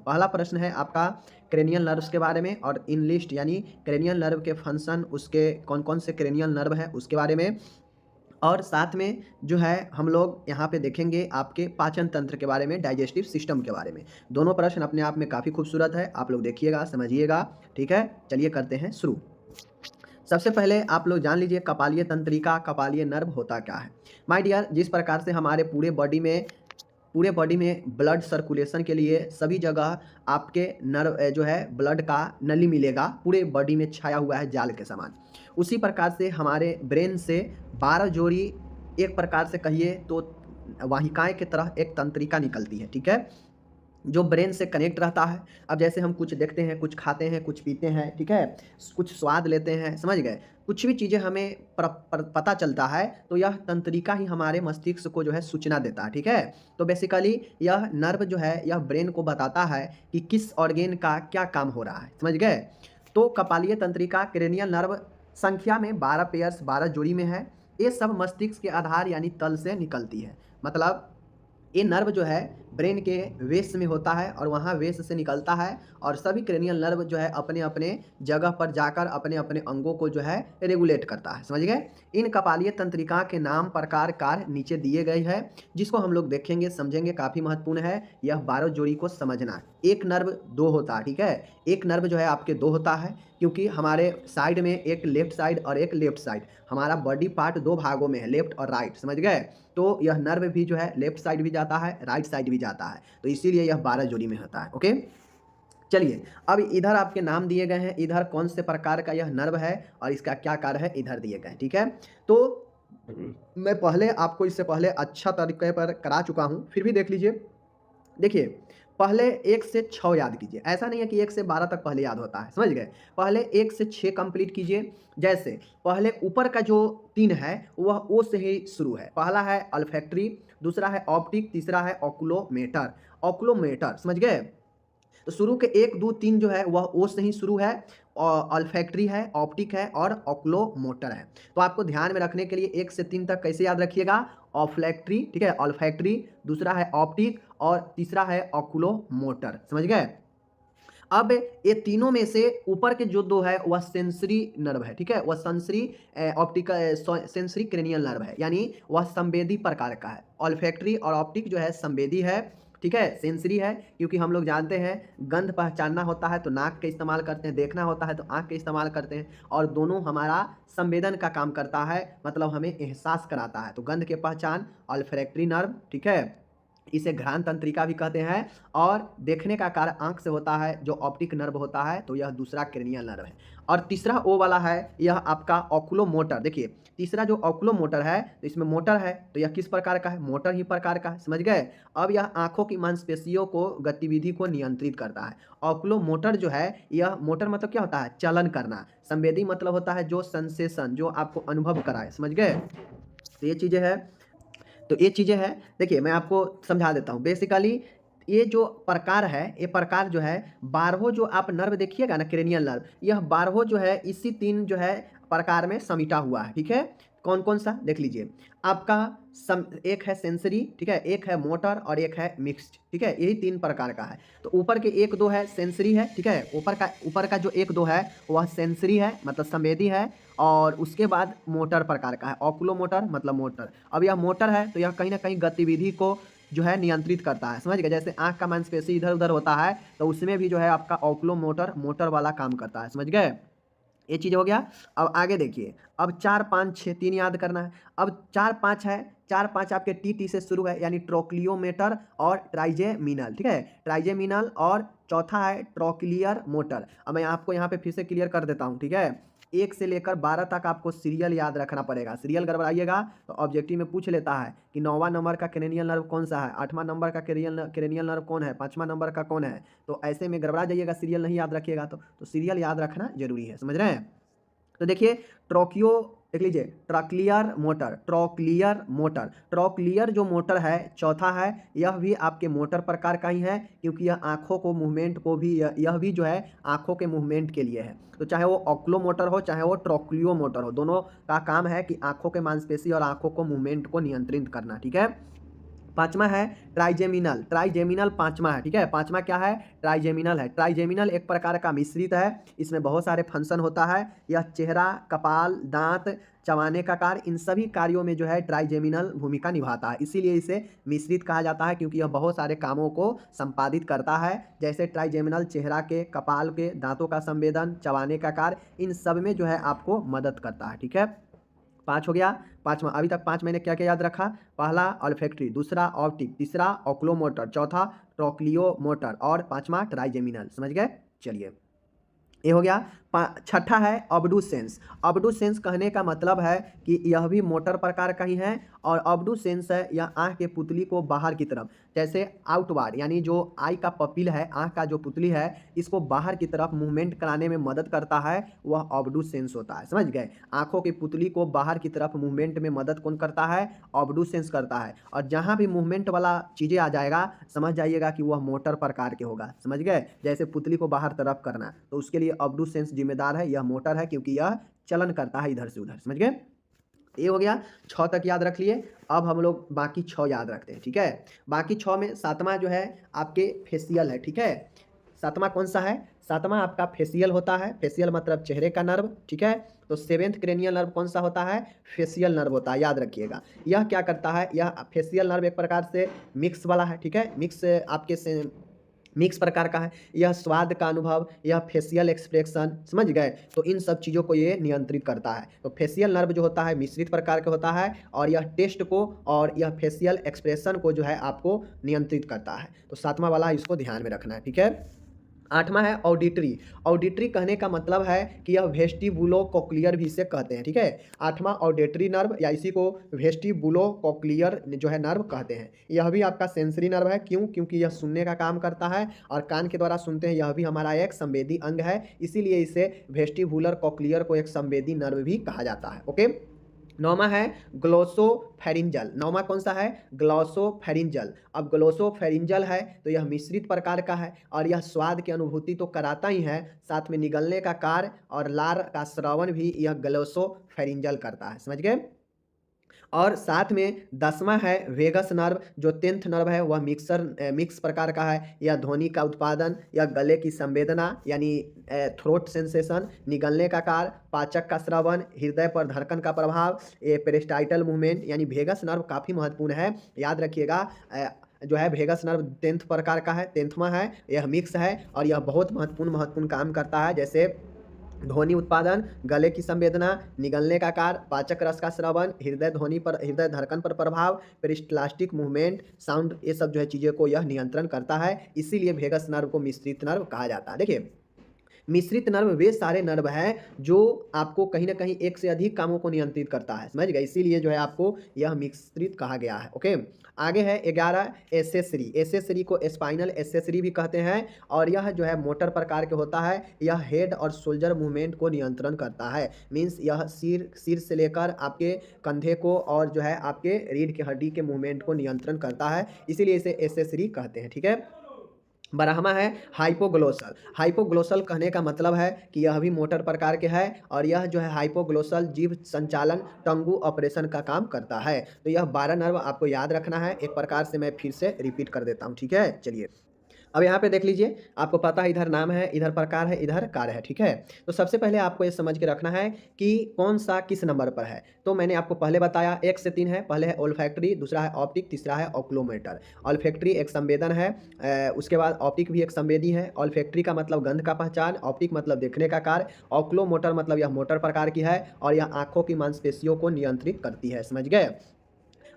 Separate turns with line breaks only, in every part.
पहला प्रश्न है आपका क्रेनियल नर्व्स के बारे में और इन लिस्ट यानी क्रेनियल नर्व के फंक्शन, उसके कौन-कौन से क्रेनियल नर्व है उसके बारे में, और साथ में जो है हम लोग यहाँ पे देखेंगे आपके पाचन तंत्र के बारे में, डाइजेस्टिव सिस्टम के बारे में। दोनों प्रश्न अपने आप में काफ़ी खूबसूरत है, आप लोग देखिएगा, समझिएगा, ठीक है? चलिए करते हैं शुरू। सबसे पहले आप लोग जान लीजिए कपालीय तंत्रिका, कपालीय नर्व होता क्या है? माय डियर, जिस प्रकार से हमारे पूरे बॉडी में ब्लड सर्कुलेशन के लिए सभी जगह आपके नर्व जो है ब्लड का नली मिलेगा, पूरे बॉडी में छाया हुआ है जाल के समान। उसी प्रकार से हमारे ब्रेन से 12 जोड़ी, एक प्रकार से कहिए तो वाहिकाएँ की तरह एक तंत्रिका निकलती है, ठीक है? जो ब्रेन से कनेक्ट रहता है। अब जैसे हम कुछ देखते हैं, कुछ खाते हैं, कुछ पीते हैं, ठीक है? कुछ स्वाद लेते हैं, समझ गए? कुछ भी चीज़ें हमें पता चलता है, तो यह तंत्रिका ही हमारे मस्तिष्क को जो है सूचना देता है, ठीक है? तो बेसिकली यह नर्व जो है, यह ब्रेन को बताता है कि किस ऑर्गेन का क्या काम हो रहा है, समझ गए? तो कपालीय तंत्रिका, क्रेनियल नर्व संख्या में 12 पेयर्स, 12 जोड़ी में है। ये सब मस्तिष्क के आधार यानी तल से निकलती है। मतलब ये नर्व जो है ब्रेन के वेस में होता है और वहाँ वेस से निकलता है, और सभी क्रेनियल नर्व जो है अपने-अपने जगह पर जाकर अपने-अपने अंगों को जो है रेगुलेट करता है, समझ गए? इन कपालीय तंत्रिका के नाम, प्रकार, कार्य नीचे दिए गए हैं, जिसको हम लोग देखेंगे, समझेंगे, काफ़ी महत्वपूर्ण है यह 12 जोड़ी को समझना। एक नर्व 2 होता है, ठीक है? एक नर्व जो है आपके 2 होता है, क्योंकि हमारे साइड में एक लेफ्ट साइड और एक लेफ्ट साइड, हमारा बॉडी पार्ट 2 भागों में है, लेफ्ट और राइट, समझ गए? तो यह नर्व भी जो है लेफ्ट साइड भी जाता है, राइट साइड भी जाता है, तो इसीलिए यह 12 जोड़ी में होता है, ओके? चलिए, अब इधर आपके नाम दिए गए हैं, इधर कौन से प्रकार का यह नर्व है और इसका क्या कार्य है, इधर दिए गए हैं, ठीक है? तो मैं पहले आपको इससे पहले अच्छा तरीके पर करा चुका हूँ, फिर भी देख लीजिए। देखिए, पहले 1 से 6 याद कीजिए, ऐसा नहीं है कि 1 से 12 तक पहले याद होता है, समझ गए? पहले 1 से 6 कंप्लीट कीजिए। जैसे पहले ऊपर का जो 3 है, वह ओ से ही शुरू है। पहला है ऑल्फैक्टरी, दूसरा है ऑप्टिक, तीसरा है ऑकुलोमेटर। ऑकुलोमेटर, समझ गए? तो शुरू के 1, 2, 3 जो है वह ओ से ही शुरू है, ऑल्फैक्टरी है, ऑप्टिक है और ऑकुलोमोटर है। तो आपको ध्यान में रखने के लिए 1 से 3 तक कैसे याद रखिएगा? ऑफ्लैक्टरी, ठीक है? ऑल्फैक्टरी, दूसरा है ऑप्टिक और तीसरा है ऑकुलोमोटर, समझ गए? अब ये तीनों में से ऊपर के जो 2 है वह सेंसरी नर्व है, ठीक है? वह सेंसरी क्रेनियल नर्व है, यानी वह संवेदी प्रकार का है। ऑल्फैक्टरी और ऑप्टिक जो है संवेदी है, ठीक है? सेंसरी है, क्योंकि हम लोग जानते हैं गंध पहचानना होता है तो नाक का इस्तेमाल करते हैं, देखना होता है तो आँख का इस्तेमाल करते हैं, और दोनों हमारा संवेदन का काम करता है, मतलब हमें एहसास कराता है। तो गंध के पहचान ऑल्फैक्टरी नर्व, ठीक है? इसे घ्राण तंत्रिका भी कहते हैं, और देखने का कार्य आँख से होता है जो ऑप्टिक नर्व होता है, तो यह दूसरा क्रेनियल नर्व है। और तीसरा ओ वाला है, यह आपका ऑकुलोमोटर। देखिए, तीसरा जो ऑकुलोमोटर है, तो इसमें मोटर है, तो यह किस प्रकार का है? मोटर ही प्रकार का है, समझ गए? अब यह आँखों की मांसपेशियों को, गतिविधि को नियंत्रित करता है। ऑकुलोमोटर जो है, यह मोटर मतलब क्या होता है? चलन करना। संवेदी मतलब होता है जो सेंसेशन, जो आपको अनुभव कराए, समझ गए? तो ये चीज़ें हैं। तो ये चीज़ें हैं, देखिए मैं आपको समझा देता हूँ। बेसिकली ये जो प्रकार है, ये प्रकार जो है 12 जो आप नर्व देखिएगा ना, क्रेनियल नर्व, यह 12 जो है इसी 3 जो है प्रकार में समिटा हुआ है, ठीक है? कौन-कौन सा? देख लीजिए। आपका एक है सेंसरी, ठीक है? एक है मोटर और एक है मिक्स्ड, ठीक है? यही 3 प्रकार का है। तो ऊपर के 1-2 है सेंसरी है, ठीक है? ऊपर का जो 1-2 है वह सेंसरी है, मतलब संवेदी है, और उसके बाद मोटर प्रकार का है, ऑकुलोमोटर मतलब मोटर। अब यह मोटर है तो यह कहीं न कहीं गतिविधि को जो है नियंत्रित करता है, समझ गए? जैसे आँख का मांसपेशी इधर-उधर होता है, तो उसमें भी जो है आपका ऑकुलोमोटर मोटर वाला काम करता है, समझ गए? ये चीज़ हो गया। अब आगे देखिए, अब 4, 5, 6, 3 याद करना है। अब 4, 5 है, 4, 5 आपके टी से शुरू है, यानी ट्रोक्लियोमेटर और ट्राइजेमिनल, ठीक है? ट्राइजेमिनल, और चौथा है ट्रोक्लियर मोटर। अब मैं आपको यहाँ पे फिर से क्लियर कर देता हूँ, ठीक है? 1 से लेकर 12 तक आपको सीरियल याद रखना पड़ेगा। सीरियल गड़बड़ाइएगा तो ऑब्जेक्टिव में पूछ लेता है कि 9वां नंबर का क्रेनियल नर्व कौन-सा है, 8वां नंबर का क्रेनियल नर्व कौन है, 5वां नंबर का कौन है? तो ऐसे में गड़बड़ा जाइएगा, सीरियल नहीं याद रखिएगा तो सीरियल याद रखना ज़रूरी है, समझ रहे हैं? तो देखिए, ट्रोकियो देख लीजिए, ट्रोक्लियर जो मोटर है, चौथा है, यह भी आपके मोटर प्रकार का ही है, क्योंकि यह आँखों को मूवमेंट को भी, यह भी जो है आँखों के मूवमेंट के लिए है। तो चाहे वो ऑक्लोमोटर हो, चाहे वो ट्रोक्लियोमोटर हो, दोनों का काम है कि आँखों के मांसपेशी और आँखों को मूवमेंट को नियंत्रित करना, ठीक है? पांचवा है ट्राइजेमिनल, ट्राइजेमिनल पांचवा है, ठीक है। पांचवा क्या है? ट्राइजेमिनल है। ट्राइजेमिनल एक प्रकार का मिश्रित है, इसमें बहुत सारे फंक्शन होता है। यह चेहरा, कपाल, दांत, चबाने का कार्य, इन सभी कार्यों में जो है ट्राइजेमिनल भूमिका निभाता है, इसीलिए इसे मिश्रित कहा जाता है, क्योंकि यह बहुत सारे कामों को संपादित करता है। जैसे ट्राइजेमिनल चेहरा के, कपाल के, दांतों का संवेदन, चबाने का कार्य, इन सब में जो है आपको मदद करता है, ठीक है। पाँच हो गया। पाँचवा, अभी तक पाँच मैंने क्या क्या याद रखा? पहला ऑल्फैक्टरी, दूसरा ऑप्टिक, तीसरा ओक्लोमोटर, चौथा ट्रोक्लियोमोटर और पाँचवा ट्राइजेमिनल। समझ गए? चलिए, ये हो गया। छठा है ऑब्डूसेंस। ऑब्डूसेंस कहने का मतलब है कि यह भी मोटर प्रकार का ही है, और ऑब्डूसेंस है यह आँख के पुतली को बाहर की तरफ, जैसे आउटवार्ड, यानी जो आई का पपिल है, आँख का जो पुतली है, इसको बाहर की तरफ मूवमेंट कराने में मदद करता है, वह ऑब्डूसेंस होता है। समझ गए? आँखों की पुतली को बाहर की तरफ मूवमेंट में मदद कौन करता है? ऑब्डूसेंस करता है। और जहाँ भी मूवमेंट वाला चीज़ें आ जाएगा, समझ जाइएगा कि वह मोटर प्रकार के होगा। समझ गए? जैसे पुतली को बाहर तरफ करना, तो उसके लिए ऑब्डूसेंस जिम्मेदार है, यह मोटर है, क्योंकि यह चलन करता है इधर से उधर। समझ गए? ये हो गया। 6 तक याद रख लिए। अब हम लोग बाकी 6 याद रखते हैं, ठीक है। बाकी 6 में सातवां जो है आपके फेशियल है, ठीक है। सातवां कौन सा है? सातवां आपका फेशियल होता है। फेशियल मतलब चेहरे का नर्व, ठीक है। तो सेवेंथ क्रेनियल नर्व कौन सा होता है? फेशियल नर्व होता है, याद रखिएगा। यह क्या करता है? यह फेशियल नर्व एक प्रकार से मिक्स वाला है, ठीक है। मिक्स आपके से मिक्स प्रकार का है। यह स्वाद का अनुभव, यह फेशियल एक्सप्रेशन, समझ गए? तो इन सब चीज़ों को ये नियंत्रित करता है। तो फेशियल नर्व जो होता है मिश्रित प्रकार का होता है, और यह टेस्ट को और यह फेशियल एक्सप्रेशन को जो है आपको नियंत्रित करता है। तो सातवां वाला इसको ध्यान में रखना है, ठीक है। आठवां है ऑडिटरी। ऑडिटरी कहने का मतलब है कि यह वेस्टिबुलो कोक्लियर भी इसे कहते हैं, ठीक है। आठवां ऑडिटरी नर्व, या इसी को वेस्टिबुलो कोक्लियर जो है नर्व कहते हैं। यह भी आपका सेंसरी नर्व है। क्यों? क्योंकि यह सुनने का काम करता है, और कान के द्वारा सुनते हैं। यह भी हमारा एक संवेदी अंग है, इसीलिए इसे वेस्टिबुलर कोक्लियर को एक संवेदी नर्व भी कहा जाता है। ओके। नौवां है ग्लोसोफेरिंजल। नौवां कौन सा है? ग्लोसोफेरिंजल। अब ग्लोसोफेरिंजल है तो यह मिश्रित प्रकार का है, और यह स्वाद की अनुभूति तो कराता ही है, साथ में निगलने का कार्य और लार का श्रवण भी यह ग्लोसोफेरिंजल करता है। समझ गए? और साथ में 10वां है वेगस नर्व, जो 10th नर्व है, वह मिक्स प्रकार का है। यह ध्वनि का उत्पादन, यह गले की संवेदना यानी थ्रोट सेंसेशन, निगलने का कार्य, पाचक का श्रवण, हृदय पर धड़कन का प्रभाव, ये पेरिस्टाइटल मूवमेंट, यानी वेगस नर्व काफ़ी महत्वपूर्ण है, याद रखिएगा। जो है वेगस नर्व 10th प्रकार का है, 10वां है, यह मिक्स है, और यह बहुत महत्वपूर्ण काम करता है, जैसे ध्वनि उत्पादन, गले की संवेदना, निगलने का कार्य, पाचक रस का श्रवण, हृदय धड़कन पर प्रभाव, पेरिस्टाल्टिक मूवमेंट, साउंड, ये सब जो है चीज़ों को यह नियंत्रण करता है। इसीलिए वेगस नर्व को मिश्रित नर्व कहा जाता है। देखिए, मिश्रित नर्व वे सारे नर्व हैं जो आपको कहीं ना कहीं एक से अधिक कामों को नियंत्रित करता है। समझ गए? इसीलिए जो है आपको यह मिश्रित कहा गया है। ओके। आगे है 11 एसेसरी। एसेसरी को स्पाइनल एसेसरी भी कहते हैं, और यह जो है मोटर प्रकार के होता है। यह हेड और शोल्डर मूवमेंट को नियंत्रण करता है। मीन्स यह सिर से लेकर आपके कंधे को और जो है आपके रीढ़ की हड्डी के मूवमेंट को नियंत्रण करता है, इसीलिए इसे एसेसरी कहते हैं, ठीक है। 12वां है हाइपोग्लोसल। हाइपोग्लोसल कहने का मतलब है कि यह भी मोटर प्रकार के है, और यह जो है हाइपोग्लोसल जीभ संचालन, टंगू ऑपरेशन का काम करता है। तो यह 12 नर्व आपको याद रखना है। एक प्रकार से मैं फिर से रिपीट कर देता हूँ, ठीक है। चलिए, अब यहाँ पे देख लीजिए, आपको पता है इधर नाम है, इधर प्रकार है, इधर कार्य है, ठीक है। तो सबसे पहले आपको ये समझ के रखना है कि कौन सा किस नंबर पर है। तो मैंने आपको पहले बताया 1 से 3 है। पहले है ओल्फैक्टरी, दूसरा है ऑप्टिक, तीसरा है ओक्लोमीटर। ओल्फैक्टरी एक संवेदन है, उसके बाद ऑप्टिक भी एक संवेदी है। ओल्फैक्टरी का मतलब गंध का पहचान, ऑप्टिक मतलब देखने का कार्य, ओक्लोमोटर मतलब यह मोटर प्रकार की है, और यह आंखों की मांसपेशियों को नियंत्रित करती है। समझ गए?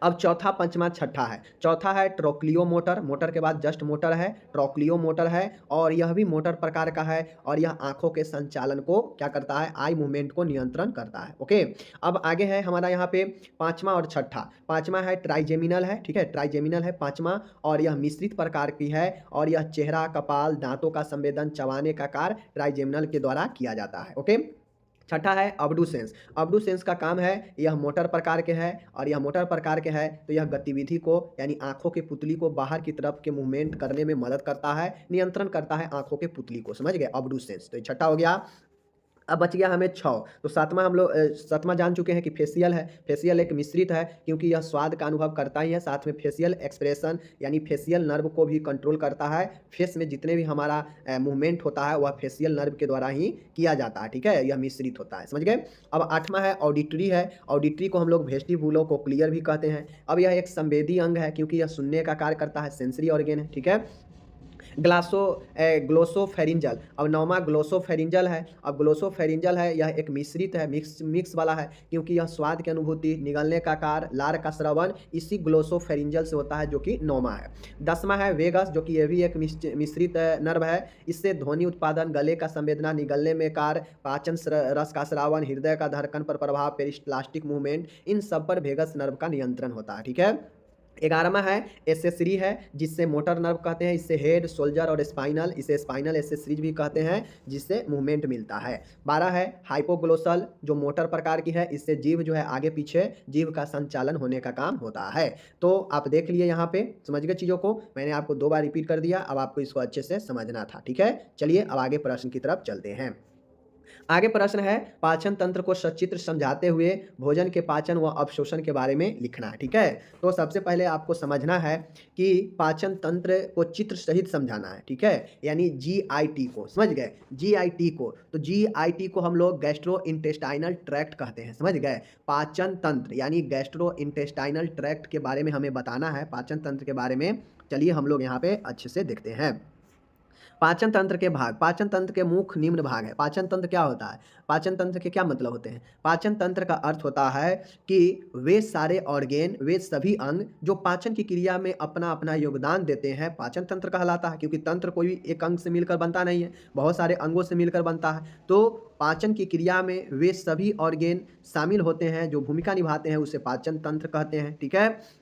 अब चौथा, पंचमा, छठा है। चौथा है ट्रोक्लियो मोटर, मोटर के बाद जस्ट मोटर है, ट्रोक्लियो मोटर है, और यह भी मोटर प्रकार का है, और यह आंखों के संचालन को क्या करता है? आई मूवमेंट को नियंत्रण करता है। ओके। अब आगे है हमारा यहाँ पे पांचवा और छठा। पांचवा है ट्राइजेमिनल है, ठीक है। ट्राइजेमिनल है पांचवा, और यह मिश्रित प्रकार की है, और यह चेहरा, कपाल, दांतों का संवेदन, चबाने का कार्य ट्राइजेमिनल के द्वारा किया जाता है। ओके। छठा है अब्डूसेंस। अब्डूसेंस का काम है, यह मोटर प्रकार के है, और यह मोटर प्रकार के है तो यह गतिविधि को यानी आंखों की पुतली को बाहर की तरफ के मूवमेंट करने में मदद करता है, नियंत्रण करता है आंखों के पुतली को। समझ गए? अब्डूसेंस। तो ये छठा हो गया। अब बच गया हमें 6। तो सातवां हम लोग सातवां जान चुके हैं कि फेशियल है। फेशियल एक मिश्रित है क्योंकि यह स्वाद का अनुभव करता ही है, साथ में फेशियल एक्सप्रेशन यानी फेशियल नर्व को भी कंट्रोल करता है। फेस में जितने भी हमारा मूवमेंट होता है वह फेशियल नर्व के द्वारा ही किया जाता है, ठीक है, यह मिश्रित होता है, समझ गए। अब 8वां है ऑडिटरी है। ऑडिटरी को हम लोग वेस्टिबुलो कोक्लियर भी कहते हैं। अब यह एक संवेदी अंग है क्योंकि यह सुनने का कार्य करता है, सेंसरी ऑर्गेन है, ठीक है। ग्लोसोफेरिंजल, अब 9वां ग्लोसोफेरिंजल है। अब ग्लोसोफेरिंजल है, यह एक मिश्रित है, मिक्स वाला है क्योंकि यह स्वाद की अनुभूति, निगलने का कार्य, लार का श्रवण इसी ग्लोसोफेरिंजल से होता है, जो कि 9वां है। 10वां है वेगस, जो कि यह भी एक मिश्रित नर्व है। इससे ध्वनि उत्पादन, गले का संवेदना, निगलने में कार्य, पाचन, रस का श्रावण, हृदय का धड़कन पर प्रभाव, पेरिस्टाल्टिक मूवमेंट, इन सब पर वेगस नर्व का नियंत्रण होता है, ठीक है। 11वां है एसेसरी है, जिससे मोटर नर्व कहते हैं, इससे हेड, शोल्डर और स्पाइनल, इसे स्पाइनल एसेसरीज भी कहते हैं, जिससे मूवमेंट मिलता है। 12 है हाइपोग्लोसल, जो मोटर प्रकार की है, इससे जीभ जो है आगे पीछे जीभ का संचालन होने का काम होता है। तो आप देख लिए यहाँ पे, समझ गए चीज़ों को, मैंने आपको 2 बार रिपीट कर दिया, अब आपको इसको अच्छे से समझना था, ठीक है। चलिए अब आगे प्रश्न की तरफ चलते हैं। आगे प्रश्न है पाचन तंत्र को सचित्र समझाते हुए भोजन के पाचन व अवशोषण के बारे में लिखना है, ठीक है। तो सबसे पहले आपको समझना है कि पाचन तंत्र को चित्र सहित समझाना है, ठीक है, यानी जीआईटी को, समझ गए, जीआईटी को। तो जीआईटी को हम लोग गैस्ट्रो इंटेस्टाइनल ट्रैक्ट कहते हैं, समझ गए। पाचन तंत्र यानी गैस्ट्रो इंटेस्टाइनल ट्रैक्ट के बारे में हमें बताना है, पाचन तंत्र के बारे में। चलिए हम लोग यहाँ पे अच्छे से देखते हैं। पाचन तंत्र के भाग, पाचन तंत्र के मुख्य निम्न भाग है। पाचन तंत्र क्या होता है, पाचन तंत्र के क्या मतलब होते हैं। पाचन तंत्र का अर्थ होता है कि वे सारे ऑर्गेन, वे सभी अंग जो पाचन की क्रिया में अपना अपना योगदान देते हैं, पाचन तंत्र कहलाता है। क्योंकि तंत्र कोई एक अंग से मिलकर बनता नहीं है, बहुत सारे अंगों से मिलकर बनता है। तो पाचन की क्रिया में वे सभी ऑर्गेन शामिल होते हैं, जो भूमिका निभाते हैं, उसे पाचन तंत्र कहते हैं, ठीक है।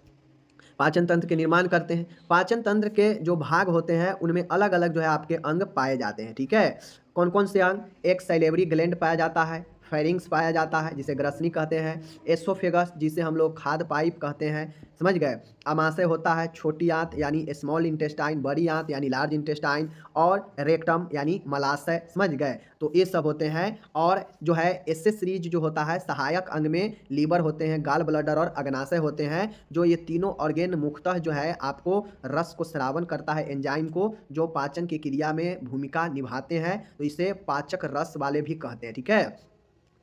पाचन तंत्र के निर्माण करते हैं। पाचन तंत्र के जो भाग होते हैं उनमें अलग अलग जो है आपके अंग पाए जाते हैं, ठीक है। कौन कौन से अंग, एक सैलेवरी ग्लैंड पाया जाता है, फेरिंग्स पाया जाता है जिसे ग्रसनी कहते हैं, एसोफेगस जिसे हम लोग खाद पाइप कहते हैं, समझ गए। अमाशय होता है, छोटी आंत यानी स्मॉल इंटेस्टाइन, बड़ी आंत यानी लार्ज इंटेस्टाइन, और रेक्टम यानी मलाशय, समझ गए। तो ये सब होते हैं। और जो है एसेसरीज जो होता है, सहायक अंग में लीवर होते हैं, गाल ब्लडर और अग्नाशय होते हैं। जो ये तीनों ऑर्गेन मुख्यतः जो है आपको रस को स्रावन करता है, एंजाइम को, जो पाचन की क्रिया में भूमिका निभाते हैं, तो इसे पाचक रस वाले भी कहते हैं, ठीक है।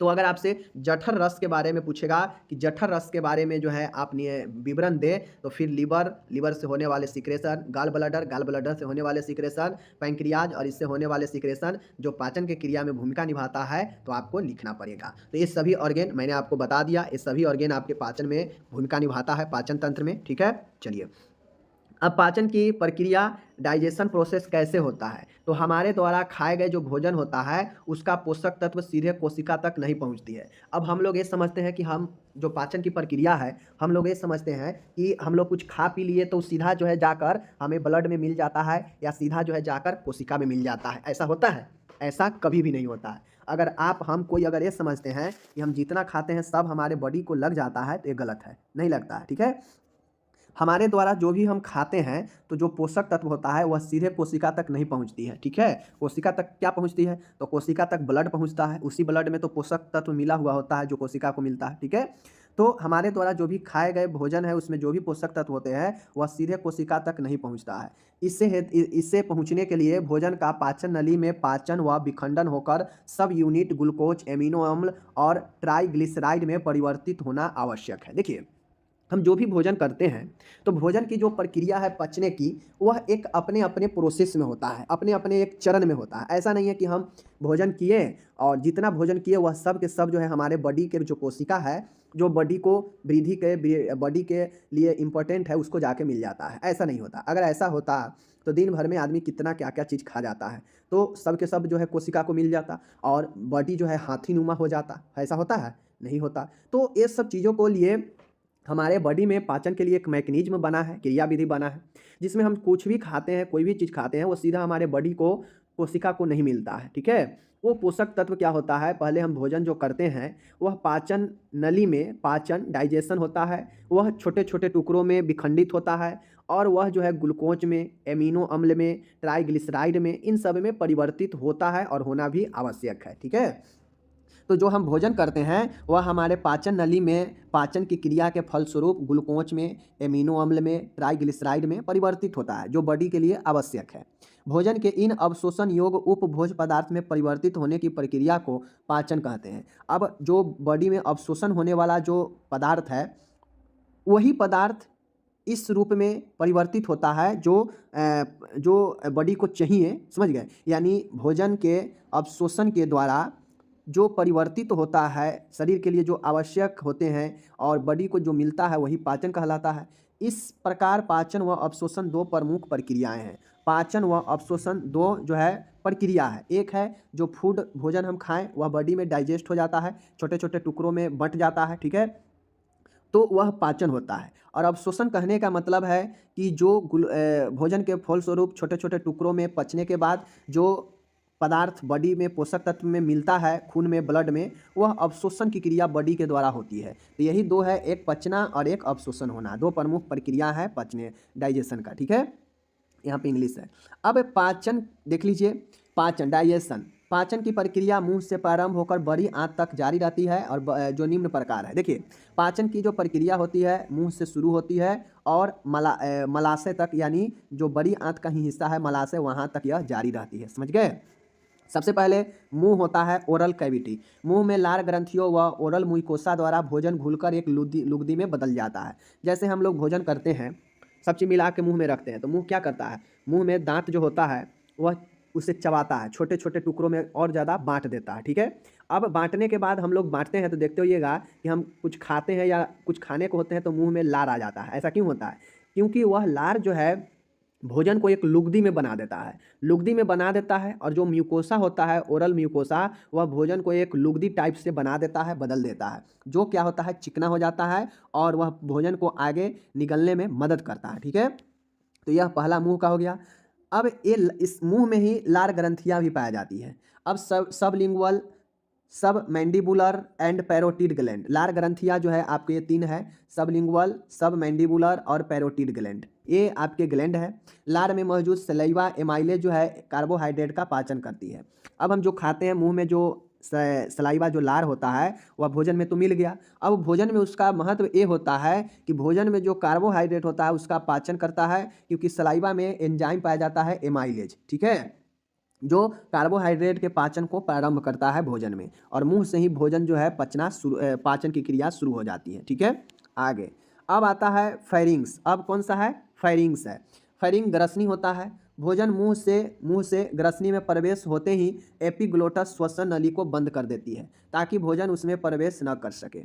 तो अगर आपसे जठर रस के बारे में पूछेगा कि जठर रस के बारे में जो है आप विवरण दें, तो फिर लीवर से होने वाले सिक्रेशन, गाल ब्लडर से होने वाले सिक्रेशन, पैंक्रियाज और इससे होने वाले सिक्रेशन जो पाचन की क्रिया में भूमिका निभाता है, तो आपको लिखना पड़ेगा। तो ये सभी ऑर्गेन मैंने आपको बता दिया, ये सभी ऑर्गेन आपके पाचन में भूमिका निभाता है, पाचन तंत्र में, ठीक है। चलिए अब पाचन की प्रक्रिया, डाइजेशन प्रोसेस कैसे होता है। तो हमारे द्वारा खाए गए जो भोजन होता है उसका पोषक तत्व सीधे कोशिका तक नहीं पहुंचती है। अब हम लोग ये समझते हैं कि हम जो पाचन की प्रक्रिया है, हम लोग ये समझते हैं कि हम लोग कुछ खा पी लिए तो सीधा जो है जाकर हमें ब्लड में मिल जाता है, या सीधा जो है जाकर कोशिका में मिल जाता है। ऐसा होता है? ऐसा कभी भी नहीं होता है। अगर हम कोई अगर ये समझते हैं कि हम जितना खाते हैं सब हमारे बॉडी को लग जाता है, तो ये गलत है, नहीं लगता है, ठीक है। हमारे द्वारा जो भी हम खाते हैं तो जो पोषक तत्व होता है वह सीधे कोशिका तक नहीं पहुंचती है, ठीक है। कोशिका तक क्या पहुंचती है, तो कोशिका तक ब्लड पहुंचता है, उसी ब्लड में तो पोषक तत्व मिला हुआ होता है जो कोशिका को मिलता है, ठीक है। तो हमारे द्वारा जो भी खाए गए भोजन है उसमें जो भी पोषक तत्व होते हैं वह सीधे कोशिका तक नहीं पहुंचता है। इससे पहुंचने के लिए भोजन का पाचन नली में पाचन व विखंडन होकर सब यूनिट ग्लूकोज, एमिनो अम्ल और ट्राइग्लिसराइड में परिवर्तित होना आवश्यक है। देखिए, हम जो भी भोजन करते हैं तो भोजन की जो प्रक्रिया है पचने की, वह एक अपने अपने प्रोसेस में होता है, अपने अपने एक चरण में होता है। ऐसा नहीं है कि हम भोजन किए और जितना भोजन किए वह सब के सब जो है हमारे बॉडी के जो कोशिका है, जो बॉडी को बॉडी के लिए इम्पोर्टेंट है, उसको जाके मिल जाता है। ऐसा नहीं होता। अगर ऐसा होता तो दिन भर में आदमी कितना क्या क्या चीज़ खा जाता है, तो सब के सब जो है कोशिका को मिल जाता और बॉडी जो है हाथी नुमा हो जाता। ऐसा होता है? नहीं होता। तो ये सब चीज़ों को लिए हमारे बॉडी में पाचन के लिए एक मैकेनिज्म बना है, क्रिया विधि बना है, जिसमें हम कुछ भी खाते हैं, कोई भी चीज़ खाते हैं, वो सीधा हमारे बॉडी को, कोशिका को नहीं मिलता है, ठीक है। वो पोषक तत्व क्या होता है, पहले हम भोजन जो करते हैं वह पाचन नली में, पाचन डाइजेशन होता है, वह छोटे छोटे टुकड़ों में विखंडित होता है और वह जो है ग्लूकोज में, एमिनो अम्ल में, ट्राइग्लिसराइड में, इन सब में परिवर्तित होता है और होना भी आवश्यक है, ठीक है। तो जो हम भोजन करते हैं वह हमारे पाचन नली में पाचन की क्रिया के फलस्वरूप ग्लूकोज में, एमिनो अम्ल में, ट्राइग्लिसराइड में परिवर्तित होता है, जो बॉडी के लिए आवश्यक है। भोजन के इन अवशोषण योग्य उपभोज्य पदार्थ में परिवर्तित होने की प्रक्रिया को पाचन कहते हैं। अब जो बॉडी में अवशोषण होने वाला जो पदार्थ है, वही पदार्थ इस रूप में परिवर्तित होता है जो बॉडी को चाहिए, समझ गए। यानी भोजन के अवशोषण के द्वारा जो परिवर्तित होता है, शरीर के लिए जो आवश्यक होते हैं और बॉडी को जो मिलता है, वही पाचन कहलाता है। इस प्रकार पाचन व अवशोषण दो प्रमुख प्रक्रियाएं हैं। पाचन व अवशोषण दो जो है प्रक्रिया है। एक है जो फूड भोजन हम खाएं वह बॉडी में डाइजेस्ट हो जाता है, छोटे छोटे टुकड़ों में बंट जाता है, ठीक है, तो वह पाचन होता है। और अवशोषण कहने का मतलब है कि जो भोजन के फलस्वरूप छोटे छोटे टुकड़ों में पचने के बाद जो पदार्थ बॉडी में पोषक तत्व में मिलता है, खून में, ब्लड में, वह अवशोषण की क्रिया बॉडी के द्वारा होती है। तो यही दो है, एक पचना और एक अवशोषण होना, दो प्रमुख प्रक्रिया है पचने डाइजेशन का, ठीक है। यहाँ पे इंग्लिश है। अब पाचन देख लीजिए, पाचन डाइजेशन, पाचन की प्रक्रिया मुंह से प्रारंभ होकर बड़ी आंत तक जारी रहती है और जो निम्न प्रकार है। देखिए, पाचन की जो प्रक्रिया होती है मुंह से शुरू होती है और मलाशय तक, यानी जो बड़ी आंत का ही हिस्सा है मलाशय, वहाँ तक यह जारी रहती है, समझ गए। सबसे पहले मुंह होता है ओरल कैविटी। मुंह में लार ग्रंथियों व ओरल म्यूकोसा द्वारा भोजन घुलकर एक लुगदी में बदल जाता है। जैसे हम लोग भोजन करते हैं, सब चीज़ मिला के मुंह में रखते हैं, तो मुंह क्या करता है, मुंह में दांत जो होता है वह उसे चबाता है, छोटे छोटे टुकड़ों में और ज़्यादा बांट देता है, ठीक है। अब बांटने के बाद हम लोग बांटते हैं तो देखते होइएगा कि हम कुछ खाते हैं या कुछ खाने को होते हैं तो मुंह में लार आ जाता है। ऐसा क्यों होता है? क्योंकि वह लार जो है भोजन को एक लुगदी में बना देता है, लुगदी में बना देता है, और जो म्यूकोसा होता है, ओरल म्यूकोसा, वह भोजन को एक लुगदी टाइप से बना देता है, बदल देता है, जो क्या होता है, चिकना हो जाता है और वह भोजन को आगे निगलने में मदद करता है, ठीक है। तो यह पहला मुंह का हो गया। अब इस मुंह में ही लार ग्रंथियाँ भी पाई जाती है। अब सबलिंगुअल, सब मैंडिबुलर एंड पैरोटिड ग्लैंड, लार ग्रंथियाँ जो है आपके ये तीन है, सबलिंगुअल, सब मैंडिबुलर और पैरोटिड ग्लैंड, ये आपके ग्लैंड है। लार में मौजूद सलाइवा एमाइलेज जो है कार्बोहाइड्रेट का पाचन करती है। अब हम जो खाते हैं, मुंह में जो सलाइवा जो लार होता है वह भोजन में तो मिल गया। अब भोजन में उसका महत्व ये होता है कि भोजन में जो कार्बोहाइड्रेट होता है उसका पाचन करता है, क्योंकि सलाइवा में एंजाइम पाया जाता है एमाइलेज, ठीक है, जो कार्बोहाइड्रेट के पाचन को प्रारंभ करता है भोजन में, और मुंह से ही भोजन जो है पाचन की क्रिया शुरू हो जाती है, ठीक है। आगे अब आता है फेरिंग्स। अब कौन सा है? फेरिंग्स है। फेरिंग ग्रसनी होता है। भोजन मुंह से ग्रसनी में प्रवेश होते ही एपिग्लोटस श्वसन नली को बंद कर देती है ताकि भोजन उसमें प्रवेश न कर सके।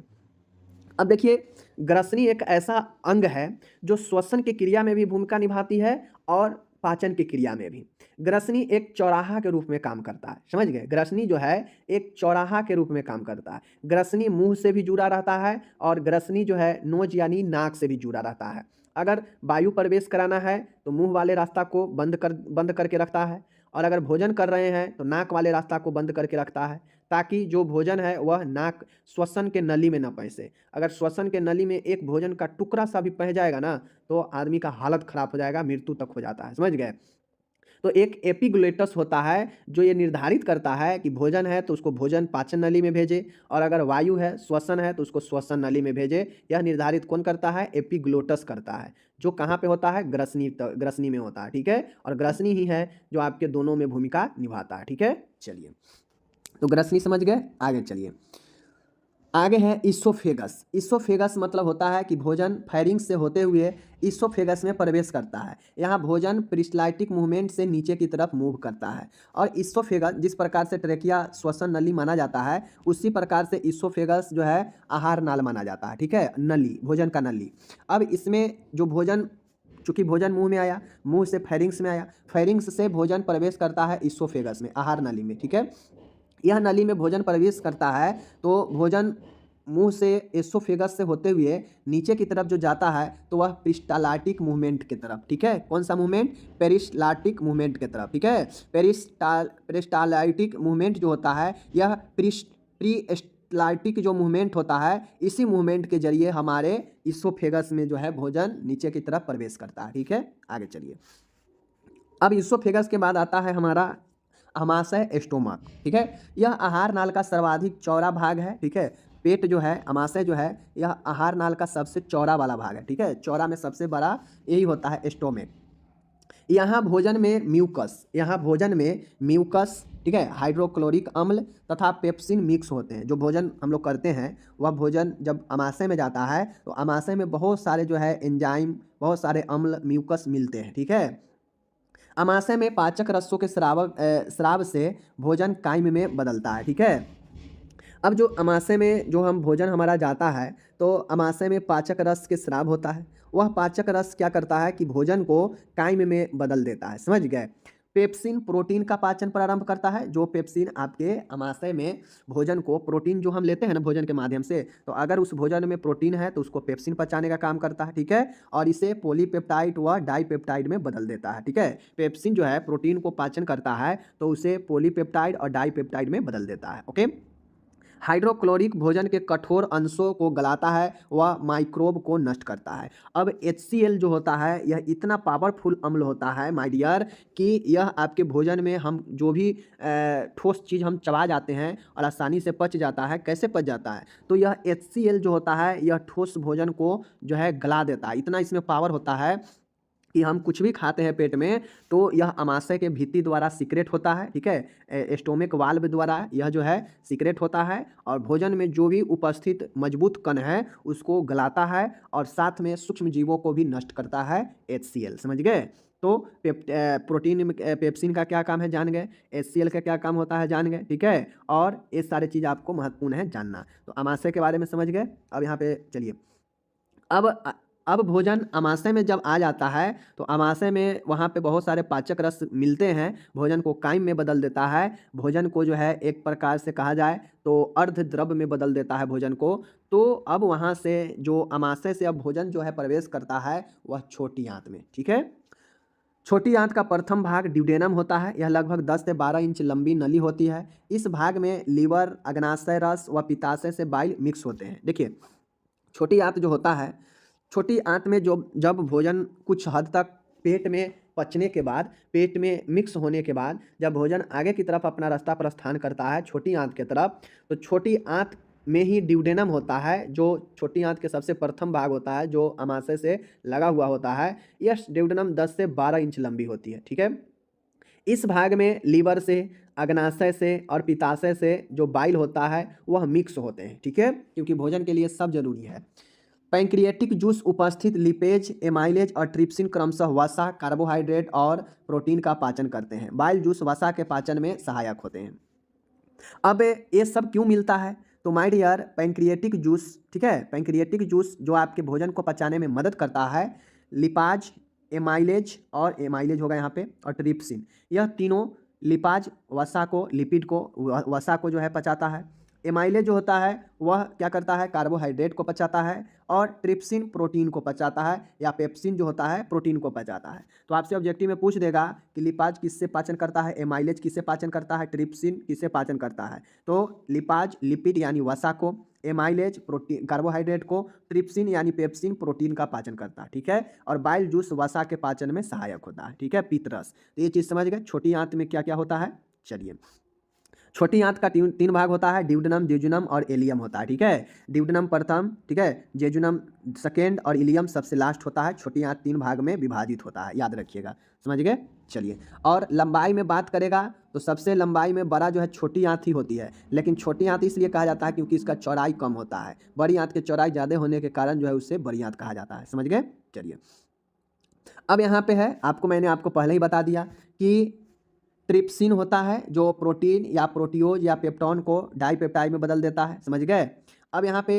अब देखिए, ग्रसनी एक ऐसा अंग है जो श्वसन की क्रिया में भी भूमिका निभाती है और पाचन की क्रिया में भी। ग्रसनी एक चौराहा के रूप में काम करता है, समझ गए। ग्रसनी जो है एक चौराहा के रूप में काम करता है। ग्रसनी मुंह से भी जुड़ा रहता है और ग्रसनी जो है नोज यानी नाक से भी जुड़ा रहता है। अगर वायु प्रवेश कराना है तो मुंह वाले रास्ता को बंद करके रखता है, और अगर भोजन कर रहे हैं तो नाक वाले रास्ता को बंद करके रखता है, ताकि जो भोजन है वह नाक श्वसन के नली में न पैसे। अगर श्वसन के नली में एक भोजन का टुकड़ा सा भी पह जाएगा ना, तो आदमी का हालत खराब हो जाएगा, मृत्यु तक हो जाता है, समझ गए। तो एक एपिग्लोटस होता है जो ये निर्धारित करता है कि भोजन है तो उसको भोजन पाचन नली में भेजे, और अगर वायु है, श्वसन है, तो उसको श्वसन नली में भेजे। यह निर्धारित कौन करता है? एपिग्लोटस करता है, जो कहाँ पे होता है? ग्रसनी में होता है, ठीक है। और ग्रसनी ही है जो आपके दोनों में भूमिका निभाता है, ठीक है। चलिए, तो ग्रसनी समझ गए। आगे चलिए, आगे है इसोफेगस। इसोफेगस मतलब होता है कि भोजन फेरिंग्स से होते हुए इसोफेगस में प्रवेश करता है। यहाँ भोजन पेरिस्टाल्टिक मूवमेंट से नीचे की तरफ मूव करता है। और इसोफेगस, जिस प्रकार से ट्रेकिया श्वसन नली माना जाता है, उसी प्रकार से इसोफेगस जो है आहार नाल माना जाता है, ठीक है, नली, भोजन का नली। अब इसमें जो भोजन, चूँकि भोजन मुंह में आया, मुंह से फेरिंग्स में आया, फेरिंग्स से भोजन प्रवेश करता है इसोफेगस में, आहार नली में, ठीक है। यह नली में भोजन प्रवेश करता है तो भोजन मुंह से एसोफेगस से होते हुए नीचे की तरफ जो जाता है तो वह पेरिस्टाल्टिक मूवमेंट की तरफ, ठीक है। कौन सा मूवमेंट? पेरिस्टाल्टिक मूवमेंट की तरफ, ठीक है। पेरिस्टाल्टिक मूवमेंट जो होता है, यह प्रीस्टाल्टिक जो मूवमेंट होता है, इसी मूवमेंट के जरिए हमारे इसोफेगस में जो है भोजन नीचे की तरफ प्रवेश करता है, ठीक है। आगे चलिए, अब इसोफेगस के बाद आता है हमारा आमाशय स्टोमक, ठीक है। यह आहार नाल का सर्वाधिक चौड़ा भाग है, ठीक है। पेट जो है, आमाशय जो है, यह आहार नाल का सबसे चौड़ा वाला भाग है, ठीक है। चौड़ा में सबसे बड़ा यही होता है स्टोमक। यहाँ भोजन में म्यूकस, ठीक है, हाइड्रोक्लोरिक अम्ल तथा पेप्सिन मिक्स होते हैं। जो भोजन हम लोग करते हैं वह भोजन जब आमाशय में जाता है तो आमाशय में बहुत सारे जो है एंजाइम, बहुत सारे अम्ल, म्यूकस मिलते हैं, ठीक है। अमाशय में पाचक रसों के स्राव से भोजन कायम में बदलता है, ठीक है। अब जो अमाशय में जो हम भोजन हमारा जाता है तो अमाशय में पाचक रस के स्राव होता है। वह पाचक रस क्या करता है कि भोजन को कायम में बदल देता है, समझ गए। पेप्सिन प्रोटीन का पाचन प्रारंभ करता है। जो पेप्सिन आपके अमाशय में भोजन को, प्रोटीन जो हम लेते हैं ना भोजन के माध्यम से, तो अगर उस भोजन में प्रोटीन है तो उसको पेप्सिन पचाने का काम करता है, ठीक है। और इसे पॉलीपेप्टाइड व डाइपेप्टाइड में बदल देता है, ठीक है। पेप्सिन जो है प्रोटीन को पाचन करता है तो उसे पॉलीपेप्टाइड और डाइपेप्टाइड में बदल देता है, ओके। हाइड्रोक्लोरिक भोजन के कठोर अंशों को गलाता है, वह माइक्रोब को नष्ट करता है। अब HCl जो होता है यह इतना पावरफुल अम्ल होता है माय डियर कि यह आपके भोजन में हम जो भी ठोस चीज़ हम चबा जाते हैं और आसानी से पच जाता है। कैसे पच जाता है? तो यह HCl जो होता है यह ठोस भोजन को जो है गला देता है। इतना इसमें पावर होता है कि हम कुछ भी खाते हैं पेट में तो यह अमाशय के भित्ति द्वारा सीक्रेट होता है, ठीक है। स्टोमिक वाल्व द्वारा यह जो है सीक्रेट होता है और भोजन में जो भी उपस्थित मजबूत कण है उसको गलाता है और साथ में सूक्ष्म जीवों को भी नष्ट करता है HCl, समझ गए। तो प्रोटीन में पेप्सिन का क्या काम है जान गए, HCl का क्या काम होता है जान गए, ठीक है। और ये सारे चीज़ आपको महत्वपूर्ण है जानना। तो अमाशय के बारे में समझ गए। अब यहाँ पे चलिए, अब भोजन अमाशय में जब आ जाता है तो अमाशय में वहाँ पे बहुत सारे पाचक रस मिलते हैं, भोजन को कायम में बदल देता है। भोजन को जो है एक प्रकार से कहा जाए तो अर्ध द्रव में बदल देता है भोजन को। तो अब वहाँ से जो अमाशय से अब भोजन जो है प्रवेश करता है वह छोटी आंत में, ठीक है। छोटी आंत का प्रथम भाग ड्यूडेनम होता है। यह लगभग 10 से 12 इंच लंबी नली होती है। इस भाग में लीवर, अग्नाशय रस व पित्ताशय से बाइल मिक्स होते हैं। देखिए, छोटी आंत जो होता है, छोटी आंत में जो जब भोजन कुछ हद तक पेट में पचने के बाद, पेट में मिक्स होने के बाद जब भोजन आगे की तरफ अपना रास्ता प्रस्थान करता है छोटी आंत के तरफ, तो छोटी आंत में ही ड्यूडेनम होता है जो छोटी आंत के सबसे प्रथम भाग होता है जो अमाशय से लगा हुआ होता है। यह ड्यूडेनम 10 से 12 इंच लंबी होती है, ठीक है। इस भाग में लीवर से, अग्नाशय से और पित्ताशय से जो बाइल होता है वह मिक्स होते हैं, ठीक है, क्योंकि भोजन के लिए सब जरूरी है। पैंक्रियाटिक जूस उपस्थित लिपेज, एमाइलेज और ट्रिप्सिन क्रमशः वसा, कार्बोहाइड्रेट और प्रोटीन का पाचन करते हैं। बाइल जूस वसा के पाचन में सहायक होते हैं। अब ये सब क्यों मिलता है? तो माय डियर, पैंक्रियाटिक जूस, ठीक है, पैंक्रियाटिक जूस जो आपके भोजन को पचाने में मदद करता है, लिपाज, एमाइलेज और एमाइलेज होगा यहाँ पे और ट्रिप्सिन, यह तीनों लिपाज वसा को, लिपिड को, वसा को जो है पचाता है। एमाइलेज जो होता है वह क्या करता है, कार्बोहाइड्रेट को पचाता है और ट्रिप्सिन प्रोटीन को पचाता है, या पेप्सिन जो होता है प्रोटीन को पचाता है। तो आपसे ऑब्जेक्टिव में पूछ देगा कि लिपाज किससे पाचन करता है, एमाइलेज किससे पाचन करता है, ट्रिप्सिन किससे पाचन करता है। तो लिपाज लिपिड यानी वसा को, एमाइलेज प्रोटीन कार्बोहाइड्रेट को, ट्रिप्सिन यानी पेप्सिन प्रोटीन का पाचन करता है, ठीक है। और बाइल जूस वसा के पाचन में सहायक होता है, ठीक है, पित्तरस। तो ये चीज़ समझ गए छोटी आंत में क्या क्या होता है। चलिए, छोटी आंत का तीन भाग होता है, ड्यूडेनम, जेजुनम और इलियम होता है, ठीक है। ड्यूडेनम प्रथम, ठीक है, जेजुनम सेकेंड और इलियम सबसे लास्ट होता है। छोटी आंत 3 भाग में विभाजित होता है, याद रखिएगा, समझ गए। चलिए, और लंबाई में बात करेगा तो सबसे लंबाई में बड़ा जो है छोटी आंत ही होती है, लेकिन छोटी आंत इसलिए कहा जाता है क्योंकि इसका चौड़ाई कम होता है। बड़ी आंत की चौड़ाई ज़्यादा होने के कारण जो है उससे बड़ी आंत कहा जाता है, समझ गए। चलिए, अब यहाँ पे है, मैंने आपको पहले ही बता दिया कि ट्रिप्सिन होता है जो प्रोटीन या प्रोटियोज या पेप्टोन को डाइपेप्टाइड में बदल देता है, समझ गए। अब यहाँ पे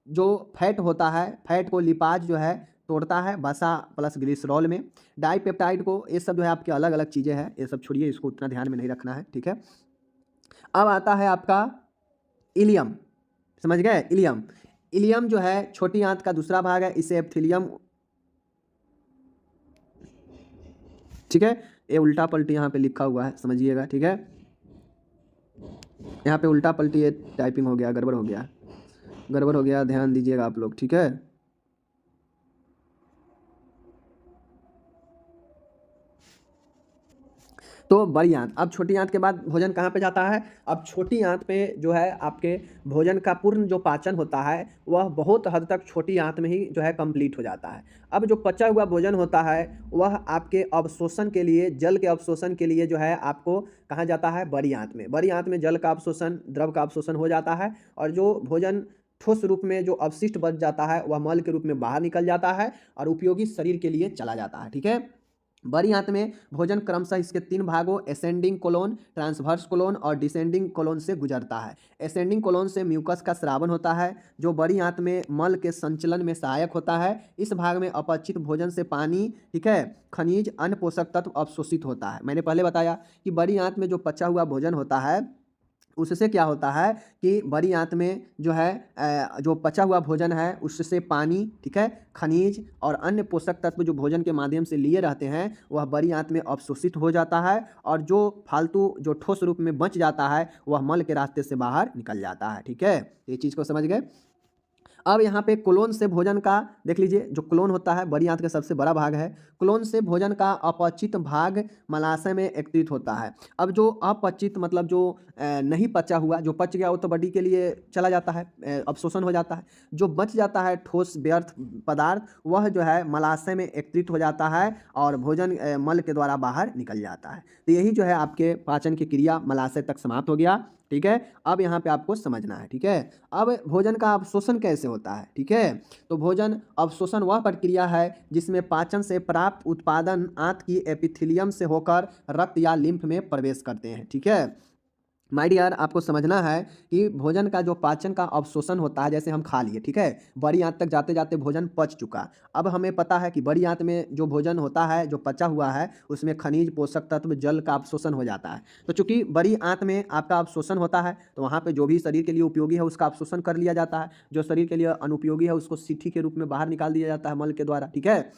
जो फैट होता है, फैट को लिपाज जो है तोड़ता है वसा प्लस ग्लिसरॉल में। डाइपेप्टाइड को, ये सब जो है आपके अलग अलग चीज़ें हैं, ये सब छोड़िए, इसको उतना ध्यान में नहीं रखना है, ठीक है। अब आता है आपका इलियम, समझ गए। इलियम, इलियम जो है छोटी आंत का दूसरा भाग है, इसे एप्थिलियम, ठीक है। ये उल्टा पलटी यहाँ पे लिखा हुआ है, समझिएगा, ठीक है। यहाँ पे उल्टा पलटी ये टाइपिंग हो गया, गड़बड़ हो गया, गड़बड़ हो गया, ध्यान दीजिएगा आप लोग, ठीक है। तो बड़ी आंत। अब छोटी आंत के बाद भोजन कहाँ पे जाता है? अब छोटी आंत पे जो है आपके भोजन का पूर्ण जो पाचन होता है वह बहुत हद तक छोटी आंत में ही जो है कंप्लीट हो जाता है। अब जो पचा हुआ भोजन होता है वह आपके अवशोषण के लिए, जल के अवशोषण के लिए जो है आपको कहाँ जाता है? बड़ी आंत में। बड़ी आंत में जल का अवशोषण, द्रव का अवशोषण हो जाता है और जो भोजन ठोस रूप में जो अवशिष्ट बच जाता है वह मल के रूप में बाहर निकल जाता है और उपयोगी शरीर के लिए चला जाता है। ठीक है। बड़ी आंत में भोजन क्रमशः इसके 3 भागों असेंडिंग कोलोन, ट्रांसवर्स कोलोन और डिसेंडिंग कोलोन से गुजरता है। असेंडिंग कोलोन से म्यूकस का स्रावन होता है जो बड़ी आंत में मल के संचलन में सहायक होता है। इस भाग में अपचित भोजन से पानी, ठीक है, खनिज, अन्य पोषक तत्व अवशोषित होता है। मैंने पहले बताया कि बड़ी आंत में जो पचा हुआ भोजन होता है उससे क्या होता है कि बड़ी आंत में जो है जो पचा हुआ भोजन है उससे पानी, ठीक है, खनिज और अन्य पोषक तत्व जो भोजन के माध्यम से लिए रहते हैं वह बड़ी आंत में अवशोषित हो जाता है और जो फालतू जो ठोस रूप में बच जाता है वह मल के रास्ते से बाहर निकल जाता है। ठीक है, ये चीज़ को समझ गए। अब यहाँ पे कोलोन से भोजन का देख लीजिए, जो कोलोन होता है बड़ी आंत का सबसे बड़ा भाग है। कोलोन से भोजन का अपचित भाग मलाशय में एकत्रित होता है। अब जो अपचित मतलब जो नहीं पचा हुआ, जो पच गया वो तो बॉडी के लिए चला जाता है, अवशोषण हो जाता है। जो बच जाता है ठोस व्यर्थ पदार्थ वह जो है मलाशय में एकत्रित हो जाता है और भोजन मल के द्वारा बाहर निकल जाता है। तो यही जो है आपके पाचन की क्रिया मलाशय तक समाप्त हो गया। ठीक है, अब यहाँ पे आपको समझना है। ठीक है, अब भोजन का अवशोषण कैसे होता है? ठीक है, तो भोजन अवशोषण वह प्रक्रिया है जिसमें पाचन से प्राप्त उत्पादन आंत की एपिथेलियम से होकर रक्त या लिम्फ में प्रवेश करते हैं। ठीक है, माय डियर, आपको समझना है कि भोजन का जो पाचन का अवशोषण होता है, जैसे हम खा लिए, ठीक है, बड़ी आंत तक जाते जाते भोजन पच चुका। अब हमें पता है कि बड़ी आंत में जो भोजन होता है जो पचा हुआ है उसमें खनिज, पोषक तत्व, जल का अवशोषण हो जाता है। तो चूंकि बड़ी आंत में आपका अवशोषण होता है तो वहाँ पे जो भी शरीर के लिए उपयोगी है उसका अवशोषण कर लिया जाता है, जो शरीर के लिए अनुपयोगी है उसको सीठी के रूप में बाहर निकाल दिया जाता है मल के द्वारा। ठीक है,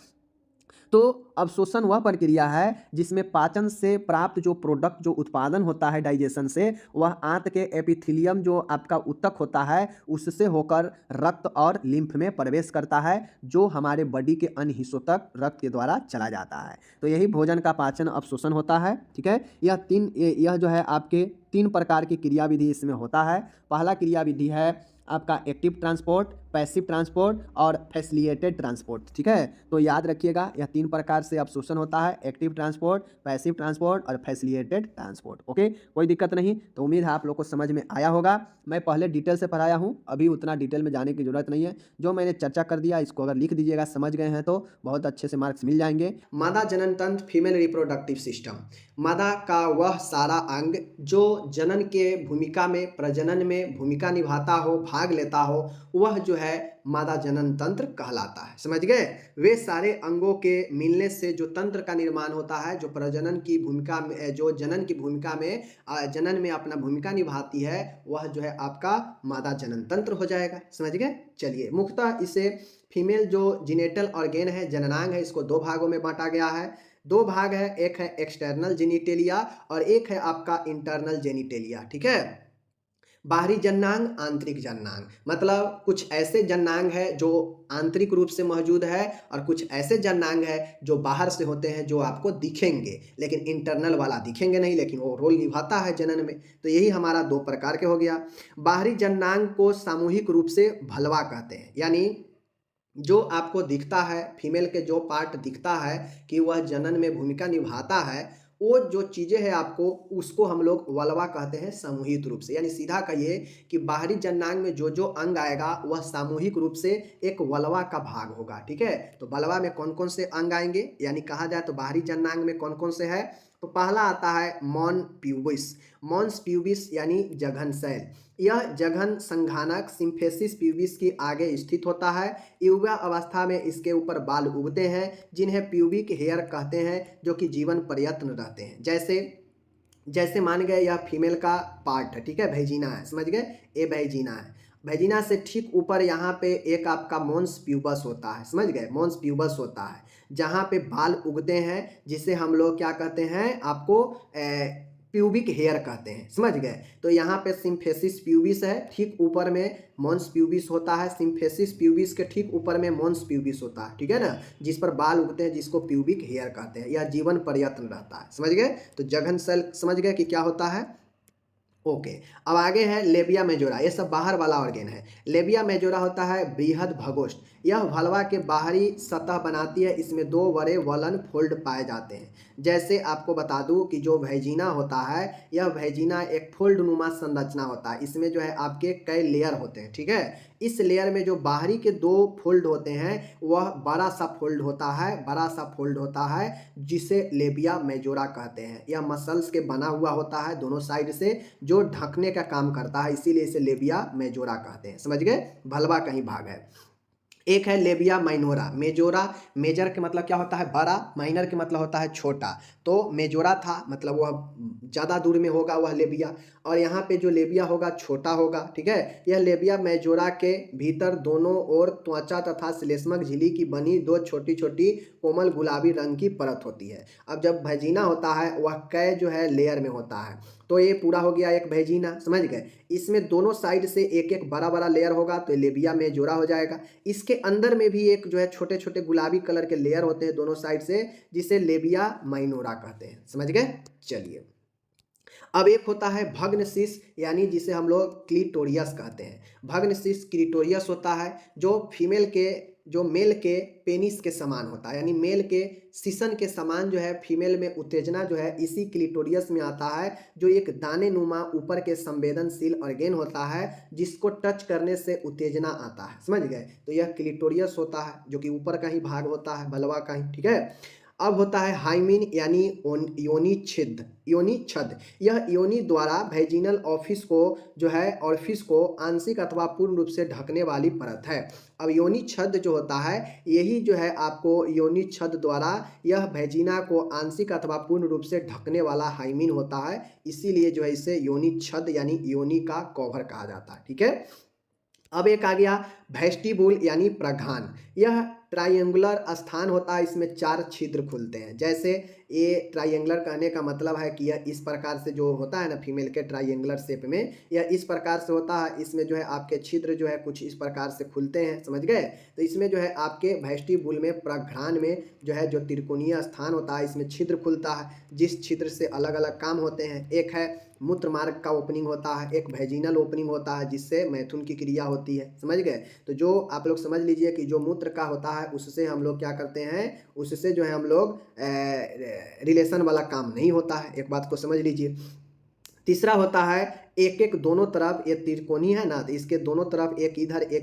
तो अवशोषण वह प्रक्रिया है जिसमें पाचन से प्राप्त जो प्रोडक्ट, जो उत्पादन होता है डाइजेशन से, वह आंत के एपिथेलियम जो आपका ऊतक होता है उससे होकर रक्त और लिम्फ में प्रवेश करता है, जो हमारे बॉडी के अन्य हिस्सों तक रक्त के द्वारा चला जाता है। तो यही भोजन का पाचन अवशोषण होता है। ठीक है, यह जो है आपके 3 प्रकार की क्रियाविधि इसमें होता है। पहला क्रियाविधि है आपका एक्टिव ट्रांसपोर्ट, पैसिव ट्रांसपोर्ट और फैसिलिटेटेड ट्रांसपोर्ट। ठीक है, तो याद रखिएगा यह 3 प्रकार से अवशोषण होता है, एक्टिव ट्रांसपोर्ट, पैसिव ट्रांसपोर्ट और फैसिलिटेटेड ट्रांसपोर्ट। ओके, कोई दिक्कत नहीं। तो उम्मीद है आप लोग को समझ में आया होगा। मैं पहले डिटेल से पढ़ाया हूँ, अभी उतना डिटेल में जाने की जरूरत नहीं है। जो मैंने चर्चा कर दिया इसको अगर लिख दीजिएगा, समझ गए हैं तो बहुत अच्छे से मार्क्स मिल जाएंगे। मादा जनन तंत्र, फीमेल रिप्रोडक्टिव सिस्टम। मादा का वह सारा अंग जो जनन के भूमिका में, प्रजनन में भूमिका निभाता हो, भाग लेता हो, वह जो है मादा जनन तंत्र कहलाता है। समझ गए? वे सारे अंगों के मिलने से जो तंत्र का निर्माण होता है, जो प्रजनन की भूमिका में, जो जनन की भूमिका में, जनन में अपना भूमिका निभाती है, वह जो है आपका मादा जनन तंत्र हो जाएगा। समझ गए? चलिए, मुख्यतः इसे फीमेल जो जिनेटल ऑर्गेन है, जननांग है, इसको 2 भागों में बांटा गया है। 2 भाग है, एक है एक्सटर्नल जेनिटेलिया और एक है आपका इंटरनल जेनिटेलिया। ठीक है, बाहरी जननांग, आंतरिक जननांग। मतलब कुछ ऐसे जननांग है जो आंतरिक रूप से मौजूद है और कुछ ऐसे जननांग है जो बाहर से होते हैं, जो आपको दिखेंगे, लेकिन इंटरनल वाला दिखेंगे नहीं, लेकिन वो रोल निभाता है जनन में। तो यही हमारा 2 प्रकार के हो गया। बाहरी जननांग को सामूहिक रूप से भलवा कहते हैं, यानी जो आपको दिखता है, फीमेल के जो पार्ट दिखता है कि वह जनन में भूमिका निभाता है, वो जो चीज़ें हैं आपको, उसको हम लोग वल्वा कहते हैं सामूहिक रूप से। यानी सीधा कहिए कि बाहरी जननांग में जो जो अंग आएगा वह सामूहिक रूप से एक वल्वा का भाग होगा। ठीक है, तो वल्वा में कौन कौन से अंग आएंगे, यानी कहा जाए तो बाहरी जननांग में कौन कौन से है, तो पहला आता है मॉन प्यूबिस। मॉन्स प्यूबिस यानी जघन शैल। यह जघन संघानक सिम्फेसिस प्यूबिस की आगे स्थित होता है। युवा अवस्था में इसके ऊपर बाल उगते हैं जिन्हें प्यूबिक हेयर कहते हैं, जो कि जीवन प्रयत्न रहते हैं। जैसे मान गए यह फीमेल का पार्ट है, ठीक है, भेजिना है, समझ गए, ये भेजिना है। भेजिना से ठीक ऊपर यहाँ पे एक आपका मॉन्स प्यूबस होता है, समझ गए, मॉन्स प्यूबस होता है, जहाँ पे बाल उगते हैं, जिसे हम लोग क्या कहते हैं, आपको प्यूबिक हेयर कहते हैं, समझ गए। तो यहाँ पे सिम्फेसिस प्यूबिस है, ठीक ऊपर में मॉन्स प्यूबिस होता है। सिम्फेसिस प्यूबिस के ठीक ऊपर में मॉन्स प्यूबिस होता है, ठीक है ना, जिस पर बाल उगते हैं, जिसको प्यूबिक हेयर कहते हैं। यह जीवन पर्यंत रहता है, समझ गए। तो जघन सेल समझ गए कि क्या होता है। ओके, अब आगे है लेबिया मेजोरा, ये सब बाहर वाला ऑर्गेन है। लेबिया मेजोरा होता है बृहद भगोष्ठ, यह भलवा के बाहरी सतह बनाती है। इसमें दो बड़े वलन फोल्ड पाए जाते हैं। जैसे आपको बता दूं कि जो वैजिना होता है, यह वैजिना एक फोल्ड नुमा संरचना होता है। इसमें जो है आपके कई लेयर होते हैं, ठीक है। इस लेयर में जो बाहरी के दो फोल्ड होते हैं वह बड़ा सा फोल्ड होता है, बड़ा सा फोल्ड होता है, जिसे लेबिया मेजोरा कहते हैं। यह मसल्स के बना हुआ होता है दोनों साइड से, जो ढकने का काम करता है, इसीलिए इसे लेबिया मेजोरा कहते हैं, समझ गए। भलवा कहीं भाग है। एक है लेबिया माइनोरा। मेजोरा, मेजर के मतलब क्या होता है बड़ा, माइनर के मतलब होता है छोटा। तो मेजोरा था मतलब वह ज़्यादा दूर में होगा वह लेबिया, और यहाँ पे जो लेबिया होगा छोटा होगा, ठीक है। यह लेबिया मेजोरा के भीतर दोनों ओर त्वचा तथा श्लेष्मक झिल्ली की बनी दो छोटी छोटी कोमल गुलाबी रंग की परत होती है। अब जब वैजिना होता है वह कई जो है लेयर में होता है। तो ये पूरा हो गया एक वैजिना, समझ गए। इसमें दोनों साइड से एक एक बड़ा बड़ा लेयर होगा, तो लेबिया मेजोरा हो जाएगा। इसके अंदर में भी एक जो है छोटे छोटे गुलाबी कलर के लेयर होते हैं दोनों साइड से, जिसे लेबिया माइनोरा कहते हैं, समझ गए। चलिए, अब एक होता है भग्न शीश, यानी जिसे हम लोग क्लिटोरियस कहते हैं। भग्न शीश क्लिटोरियस होता है, जो मेल के पेनिस के समान होता है, यानी मेल के सीसन के समान जो है फीमेल में उत्तेजना जो है इसी क्लिटोरियस में आता है, जो एक दाने नुमा ऊपर के संवेदनशील ऑर्गेन होता है, जिसको टच करने से उत्तेजना आता है, समझ गए। तो यह क्लिटोरियस होता है, जो कि ऊपर का ही भाग होता है, भलवा का ही, ठीक है। अब होता है हाइमिन, यानी योनि छिद्र, योनि छद। यह योनि द्वारा वैजिनल ऑफिस को जो है ऑफिस को आंशिक अथवा पूर्ण रूप से ढकने वाली परत है। अब योनि छद जो होता है, यही जो है आपको योनि छद द्वारा यह वैजिना को आंशिक अथवा पूर्ण रूप से ढकने वाला हाइमिन होता है, इसीलिए जो है इसे योनि छद यानी योनि का कवर कहा जाता है, ठीक है। अब एक आ गया वेस्टिब्यूल यानी प्रघान। यह ट्रायंगुलर स्थान होता है, इसमें 4 छिद्र खुलते हैं। जैसे ये ट्रायंगुलर कहने का मतलब है कि यह इस प्रकार से जो होता है ना फीमेल के ट्रायंगुलर शेप में, यह इस प्रकार से होता है। इसमें जो है आपके छिद्र जो है कुछ इस प्रकार से खुलते हैं, समझ गए। तो इसमें जो है आपके वेस्टिब्यूल में प्रघान में जो है जो त्रिकोणीय स्थान होता है, इसमें छिद्र खुलता है, जिस छिद्र से अलग अलग काम होते हैं। एक है मूत्र मार्ग का ओपनिंग होता है, एक वैजिनल ओपनिंग होता है, जिससे मैथुन की क्रिया होती है, समझ गए। तो जो आप लोग समझ लीजिए कि जो मूत्र का होता है उससे हम लोग क्या करते हैं, उससे जो है हम लोग रिलेशन वाला काम नहीं होता है, एक बात को समझ लीजिए। तीसरा होता है एक एक दोनों तरफ, ये त्रिकोणी है ना, तो इसके दोनों तरफ एक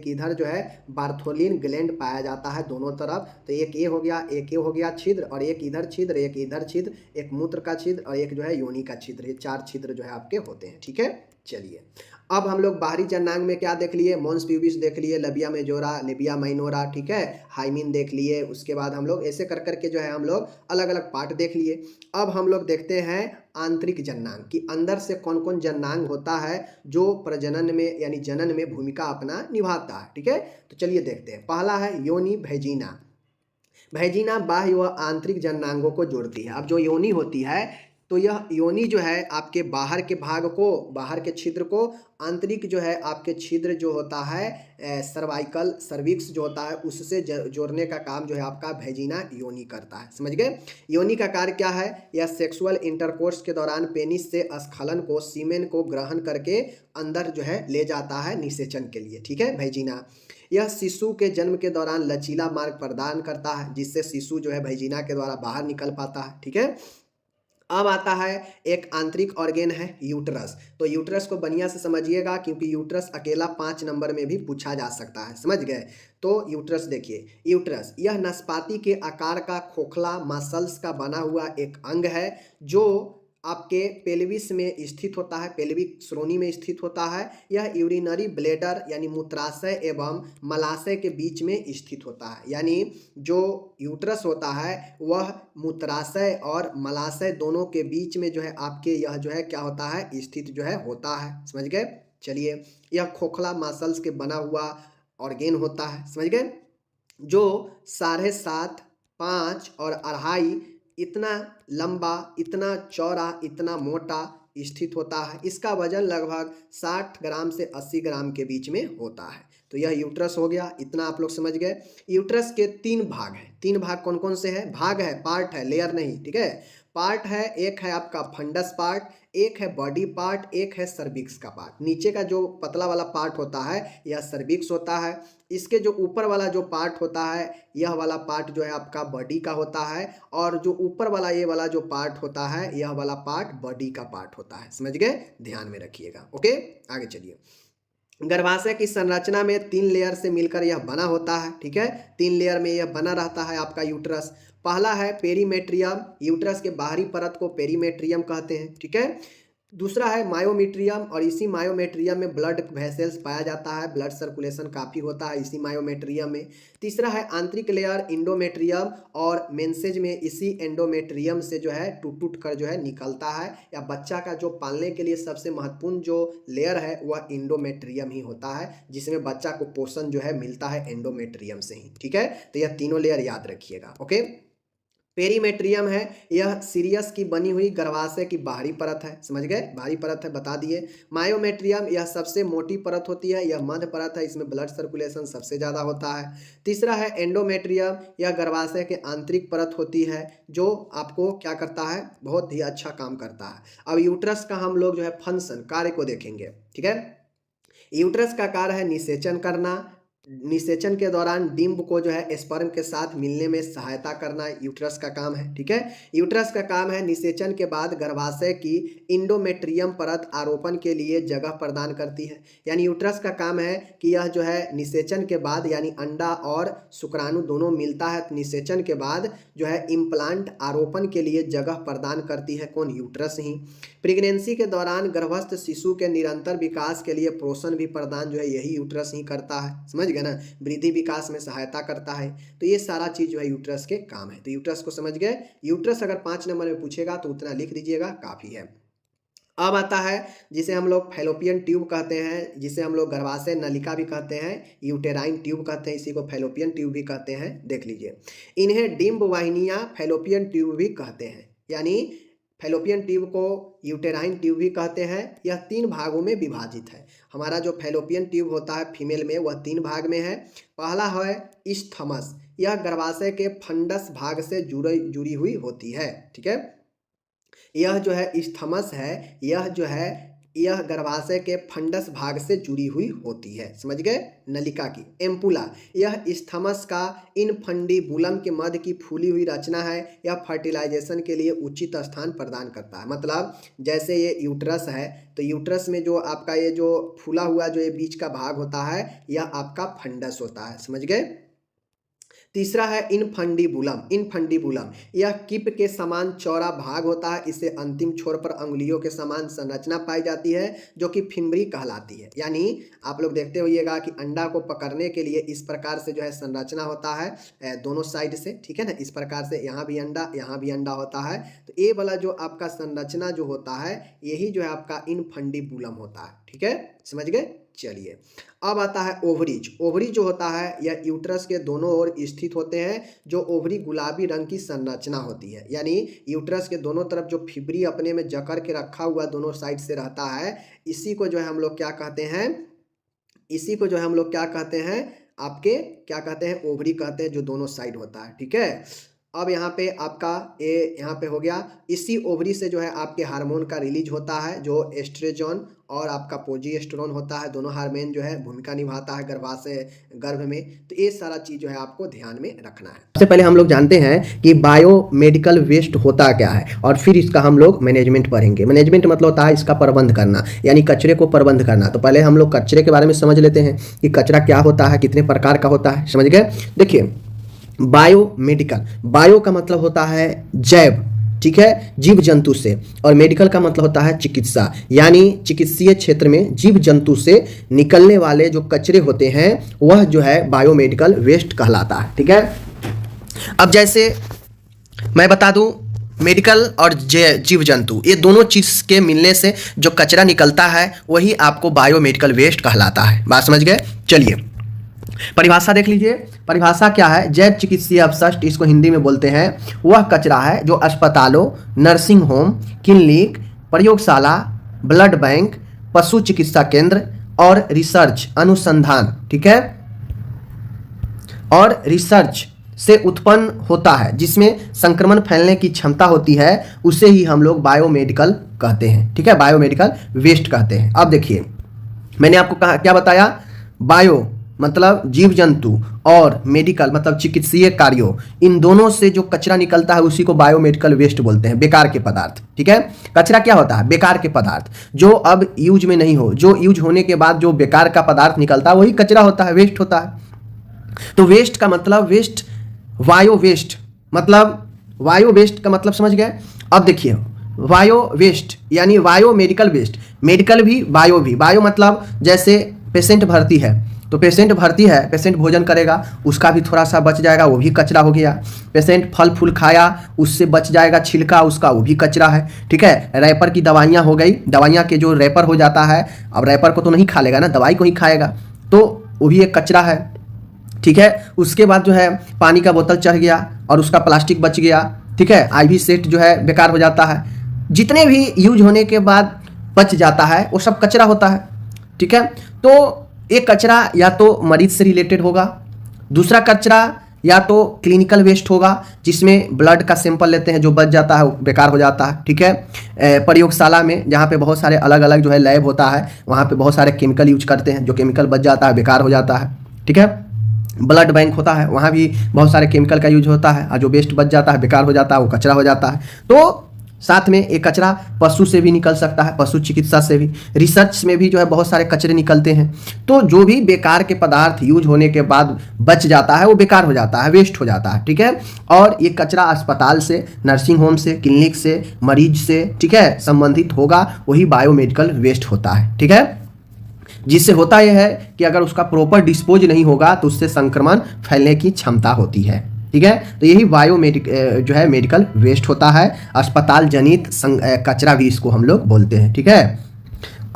इधर जो है बार्थोलिन ग्लैंड पाया जाता है दोनों तरफ। तो एक ये हो गया, एक ये हो गया छिद्र, और एक इधर छिद्र, एक इधर छिद्र, एक मूत्र का छिद्र और एक जो है योनि का छिद्र। ये 4 छिद्र जो है आपके होते हैं, ठीक है। चलिए, अब हम लोग बाहरी जननांग में क्या देख लिए, मॉन्स प्यूबिस देख लिए, लेबिया मेजोरा, लेबिया माइनोरा, ठीक है, हाइमिन देख लिए। उसके बाद हम लोग ऐसे कर करके जो है हम लोग अलग अलग पार्ट देख लिए। अब हम लोग देखते हैं आंतरिक जननांग कि अंदर से कौन कौन जननांग होता है जो प्रजनन में यानी जनन में भूमिका अपना निभाता है, ठीक है। तो चलिए देखते हैं। पहला है योनि वैजिना। वैजिना बाह्य व आंतरिक जननांगों को जोड़ती है। अब जो योनि होती है, तो यह योनि जो है आपके बाहर के भाग को, बाहर के छिद्र को, आंतरिक जो है आपके छिद्र जो होता है सर्वाइकल सर्विक्स जो होता है उससे जोड़ने का काम जो है आपका वैजिना योनि करता है, समझ गए। योनि का कार्य क्या है, यह सेक्सुअल इंटरकोर्स के दौरान पेनिस से स्खलन को, सीमेन को ग्रहण करके अंदर जो है ले जाता है निषेचन के लिए, ठीक है, वैजिना। यह शिशु के जन्म के दौरान लचीला मार्ग प्रदान करता है, जिससे शिशु जो है वैजिना के द्वारा बाहर निकल पाता है, ठीक है। अब आता है एक आंतरिक ऑर्गेन है यूट्रस। तो यूट्रस को बढ़िया से समझिएगा, क्योंकि यूट्रस अकेला 5 नंबर में भी पूछा जा सकता है, समझ गए। तो यूट्रस देखिए, यूट्रस यह नाशपाती के आकार का खोखला मसल्स का बना हुआ एक अंग है, जो आपके पेल्विस में स्थित होता है, पेल्विक श्रोणि में स्थित होता है। यह यूरिनरी ब्लैडर यानी मूत्राशय एवं मलाशय के बीच में स्थित होता है। यानी जो यूट्रस होता है वह मूत्राशय और मलाशय दोनों के बीच में जो है आपके यह जो है क्या होता है, स्थित जो है होता है, समझ गए। चलिए, यह खोखला मसल्स के बना हुआ ऑर्गेन होता है, समझ गए, जो 7.5, 5 और 2.5 इतना लंबा, इतना चौड़ा, इतना मोटा स्थित होता है। इसका वजन लगभग 60 ग्राम से 80 ग्राम के बीच में होता है। तो यह यूट्रस हो गया, इतना आप लोग समझ गए। यूट्रस के 3 भाग हैं। 3 भाग कौन कौन से हैं? भाग है, पार्ट है, लेयर नहीं, ठीक है। पार्ट है, एक है आपका फंडस पार्ट, एक है बॉडी पार्ट, एक है सर्विक्स का पार्ट। नीचे का जो पतला वाला पार्ट होता है यह सर्विक्स होता है। इसके जो ऊपर वाला जो पार्ट होता है यह वाला पार्ट जो है आपका बॉडी का होता है, और जो ऊपर वाला ये वाला जो पार्ट होता है यह वाला पार्ट बॉडी का पार्ट होता है। समझ गए? ध्यान में रखिएगा। ओके, आगे चलिए। गर्भाशय की संरचना में 3 लेयर से मिलकर यह बना होता है, ठीक है। 3 लेयर में यह बना रहता है आपका यूट्रस। पहला है पेरीमेट्रियम, यूट्रस के बाहरी परत को पेरीमेट्रियम कहते हैं, ठीक है। दूसरा है मायोमेट्रियम, और इसी मायोमेट्रियम में ब्लड वेसल्स पाया जाता है, ब्लड सर्कुलेशन काफ़ी होता है इसी मायोमेट्रियम में। तीसरा है आंतरिक लेयर इंडोमेट्रियम, और मेंसेज में इसी एंडोमेट्रियम से जो है टूट टूट कर जो है निकलता है, या बच्चा का जो पालने के लिए सबसे महत्वपूर्ण जो लेयर है वह इंडोमेट्रियम ही होता है, जिसमें बच्चा को पोषण जो है मिलता है एंडोमेट्रियम से ही, ठीक है। तो यह तीनों लेयर याद रखिएगा। ओके, पेरीमेट्रियम है, यह सीरियस की बनी हुई गर्भाशय की बाहरी परत है। समझ गए? बाहरी परत है, बता दिए। मायोमेट्रियम यह सबसे मोटी परत होती है, यह मध्य परत है, इसमें ब्लड सर्कुलेशन सबसे ज़्यादा होता है। तीसरा है एंडोमेट्रियम, यह गर्भाशय के आंतरिक परत होती है, जो आपको क्या करता है, बहुत ही अच्छा काम करता है। अब यूट्रस का हम लोग जो है फंक्शन, कार्य को देखेंगे, ठीक है। यूट्रस का कार्य है निषेचन करना। निषेचन के दौरान डिंब को जो है स्पर्म के साथ मिलने में सहायता करना यूट्रस का काम है, ठीक है। यूट्रस का काम है निषेचन के बाद गर्भाशय की इंडोमेट्रियम परत आरोपण के लिए जगह प्रदान करती है। यानी यूट्रस का काम है कि यह जो है निषेचन के बाद, यानी अंडा और शुक्राणु दोनों मिलता है, तो निषेचन के बाद जो है इम्प्लांट आरोपण के लिए जगह प्रदान करती है कौन? यूट्रस ही। प्रेगनेंसी के दौरान गर्भस्थ शिशु के निरंतर विकास के लिए पोषण भी प्रदान जो है यही यूट्रस ही करता है। समझ गए ना? वृद्धि विकास में सहायता करता है। तो ये सारा चीज जो है यूट्रस के काम है। तो यूट्रस को समझ गए। यूट्रस अगर 5 नंबर में पूछेगा तो उतना लिख दीजिएगा, काफी है। अब आता है जिसे हम लोग फैलोपियन ट्यूब कहते हैं, जिसे हम लोग गर्भाशय नलिका भी कहते हैं, यूटेराइन ट्यूब कहते हैं, इसी को फैलोपियन ट्यूब भी कहते हैं। देख लीजिए, इन्हें डिंब वाहिनियां फैलोपियन ट्यूब भी कहते हैं। यानी फैलोपियन ट्यूब को यूटेराइन ट्यूब भी कहते हैं। यह 3 भागों में विभाजित है। हमारा जो फैलोपियन ट्यूब होता है फीमेल में, वह 3 भाग में है। पहला है इस्थमस, यह गर्भाशय के फंडस भाग से जुड़ी हुई होती है, ठीक है। यह जो है इस्थमस है, यह गर्भाशय के फंडस भाग से जुड़ी हुई होती है। समझ गए? नलिका की। एम्पुला, यह इस्थमस का इनफंडिबुलम के मध्य की फूली हुई रचना है। यह फर्टिलाइजेशन के लिए उचित स्थान प्रदान करता है। मतलब जैसे ये यूट्रस है, तो यूट्रस में जो आपका ये जो फूला हुआ जो ये बीच का भाग होता है, यह आपका फंडस होता है। समझ गए? तीसरा है इनफंडिबुलम। इनफंडिबुलम यह किप के समान चौड़ा भाग होता है। इससे अंतिम छोर पर अंगुलियों के समान संरचना पाई जाती है, जो कि फिम्बरी कहलाती है। यानी आप लोग देखते होइएगा कि अंडा को पकड़ने के लिए इस प्रकार से जो है संरचना होता है दोनों साइड से, ठीक है ना। इस प्रकार से यहाँ भी अंडा होता है। तो ये वाला जो आपका संरचना जो होता है, यही जो है आपका इनफंडिबुलम होता है, ठीक है। समझ गए? चलिए, अब आता है ओवरीज। ओवरी जो होता है यह यूट्रस के दोनों ओर स्थित होते हैं। जो ओवरी गुलाबी रंग की संरचना होती है, यानी यूट्रस के दोनों तरफ जो फिब्री अपने में जकड़ के रखा हुआ दोनों साइड से रहता है, इसी को जो है हम लोग क्या कहते हैं, आपके क्या कहते हैं, ओवरी कहते हैं, जो दोनों साइड होता है, ठीक है। अब यहाँ पे आपका ये यहाँ पे हो गया। इसी ओवरी से जो है आपके हार्मोन का रिलीज होता है, जो एस्ट्रोजन और आपका प्रोजेस्टेरोन होता है। दोनों हार्मोन जो है भूमिका निभाता है गर्भ में। तो ये सारा चीज़ जो है आपको ध्यान में रखना है। सबसे पहले हम लोग जानते हैं कि बायोमेडिकल वेस्ट होता क्या है, और फिर इसका हम लोग मैनेजमेंट पढ़ेंगे। मैनेजमेंट मतलब होता है इसका प्रबंध करना, यानी कचरे को प्रबंध करना। तो पहले हम लोग कचरे के बारे में समझ लेते हैं कि कचरा क्या होता है, कितने प्रकार का होता है। समझ गए? देखिए, बायोमेडिकल, बायो का मतलब होता है जैव, ठीक है, जीव जंतु से, और मेडिकल का मतलब होता है चिकित्सा, यानी चिकित्सीय क्षेत्र में जीव जंतु से निकलने वाले जो कचरे होते हैं वह जो है बायोमेडिकल वेस्ट कहलाता है, ठीक है। अब जैसे मैं बता दूं, मेडिकल और जीव जंतु ये दोनों चीज़ के मिलने से जो कचरा निकलता है वही आपको बायोमेडिकल वेस्ट कहलाता है। बात समझ गए? चलिए, परिभाषा देख लीजिए, परिभाषा क्या है, जैव चिकित्सीय अपशिष्ट, इसको हिंदी में बोलते हैं, वह कचरा है जो अस्पतालों, नर्सिंग होम, क्लिनिक, प्रयोगशाला, ब्लड बैंक, पशु चिकित्सा केंद्र और रिसर्च अनुसंधान, ठीक है, और रिसर्च से उत्पन्न होता है, जिसमें संक्रमण फैलने की क्षमता होती है, उसे ही हम लोग बायोमेडिकल कहते हैं, ठीक है, बायोमेडिकल वेस्ट कहते हैं। अब देखिए, मैंने आपको कहा क्या बताया, बायो मतलब जीव जंतु और मेडिकल मतलब चिकित्सीय कार्यों, इन दोनों से जो कचरा निकलता है उसी को बायोमेडिकल वेस्ट बोलते हैं, बेकार के पदार्थ, ठीक है। कचरा क्या होता है, बेकार के पदार्थ, जो अब यूज में नहीं हो, जो यूज होने के बाद जो बेकार का पदार्थ निकलता है वही कचरा होता है, वेस्ट होता है। तो वेस्ट का मतलब वेस्ट, वायो वेस्ट मतलब, वायो वेस्ट का मतलब समझ गए। अब देखिए, वायो वेस्ट यानी वायो मेडिकल वेस्ट, मेडिकल भी बायो भी, बायो मतलब जैसे पेशेंट भर्ती है तो पेशेंट भर्ती है, पेशेंट भोजन करेगा, उसका भी थोड़ा सा बच जाएगा, वो भी कचरा हो गया। पेशेंट फल फूल खाया, उससे बच जाएगा छिलका उसका, वो भी कचरा है, ठीक है। रैपर की दवाइयाँ हो गई, दवाइयाँ के जो रैपर हो जाता है, अब रैपर को तो नहीं खा लेगा ना, दवाई को ही खाएगा, तो वो भी एक कचरा है, ठीक है। उसके बाद जो है पानी का बोतल चढ़ गया और उसका प्लास्टिक बच गया, ठीक है, IV सेट जो है बेकार हो जाता है, जितने भी यूज होने के बाद बच जाता है वो सब कचरा होता है, ठीक है। तो एक कचरा या तो मरीज से रिलेटेड होगा, दूसरा कचरा या तो क्लिनिकल वेस्ट होगा, जिसमें ब्लड का सैंपल लेते हैं, जो बच जाता है वो बेकार हो जाता है, ठीक है। प्रयोगशाला में जहाँ पे बहुत सारे अलग अलग जो है लैब होता है, वहाँ पे बहुत सारे केमिकल यूज करते हैं, जो केमिकल बच जाता है बेकार हो जाता है, ठीक है। ब्लड बैंक होता है, वहाँ भी बहुत सारे केमिकल का यूज होता है, और जो वेस्ट बच जाता है बेकार हो जाता है वो कचरा हो जाता है। तो साथ में एक कचरा पशु से भी निकल सकता है, पशु चिकित्सा से भी, रिसर्च में भी जो है बहुत सारे कचरे निकलते हैं। तो जो भी बेकार के पदार्थ यूज होने के बाद बच जाता है वो बेकार हो जाता है, वेस्ट हो जाता है, ठीक है। और ये कचरा अस्पताल से, नर्सिंग होम से, क्लिनिक से, मरीज से, ठीक है, संबंधित होगा, वही बायोमेडिकल वेस्ट होता है, ठीक है। जिससे होता यह है कि अगर उसका प्रॉपर डिस्पोज नहीं होगा तो उससे संक्रमण फैलने की क्षमता होती है, ठीक है। तो यही जो है मेडिकल वेस्ट होता है, अस्पताल जनित कचरा भी इसको हम लोग बोलते हैं, ठीक है।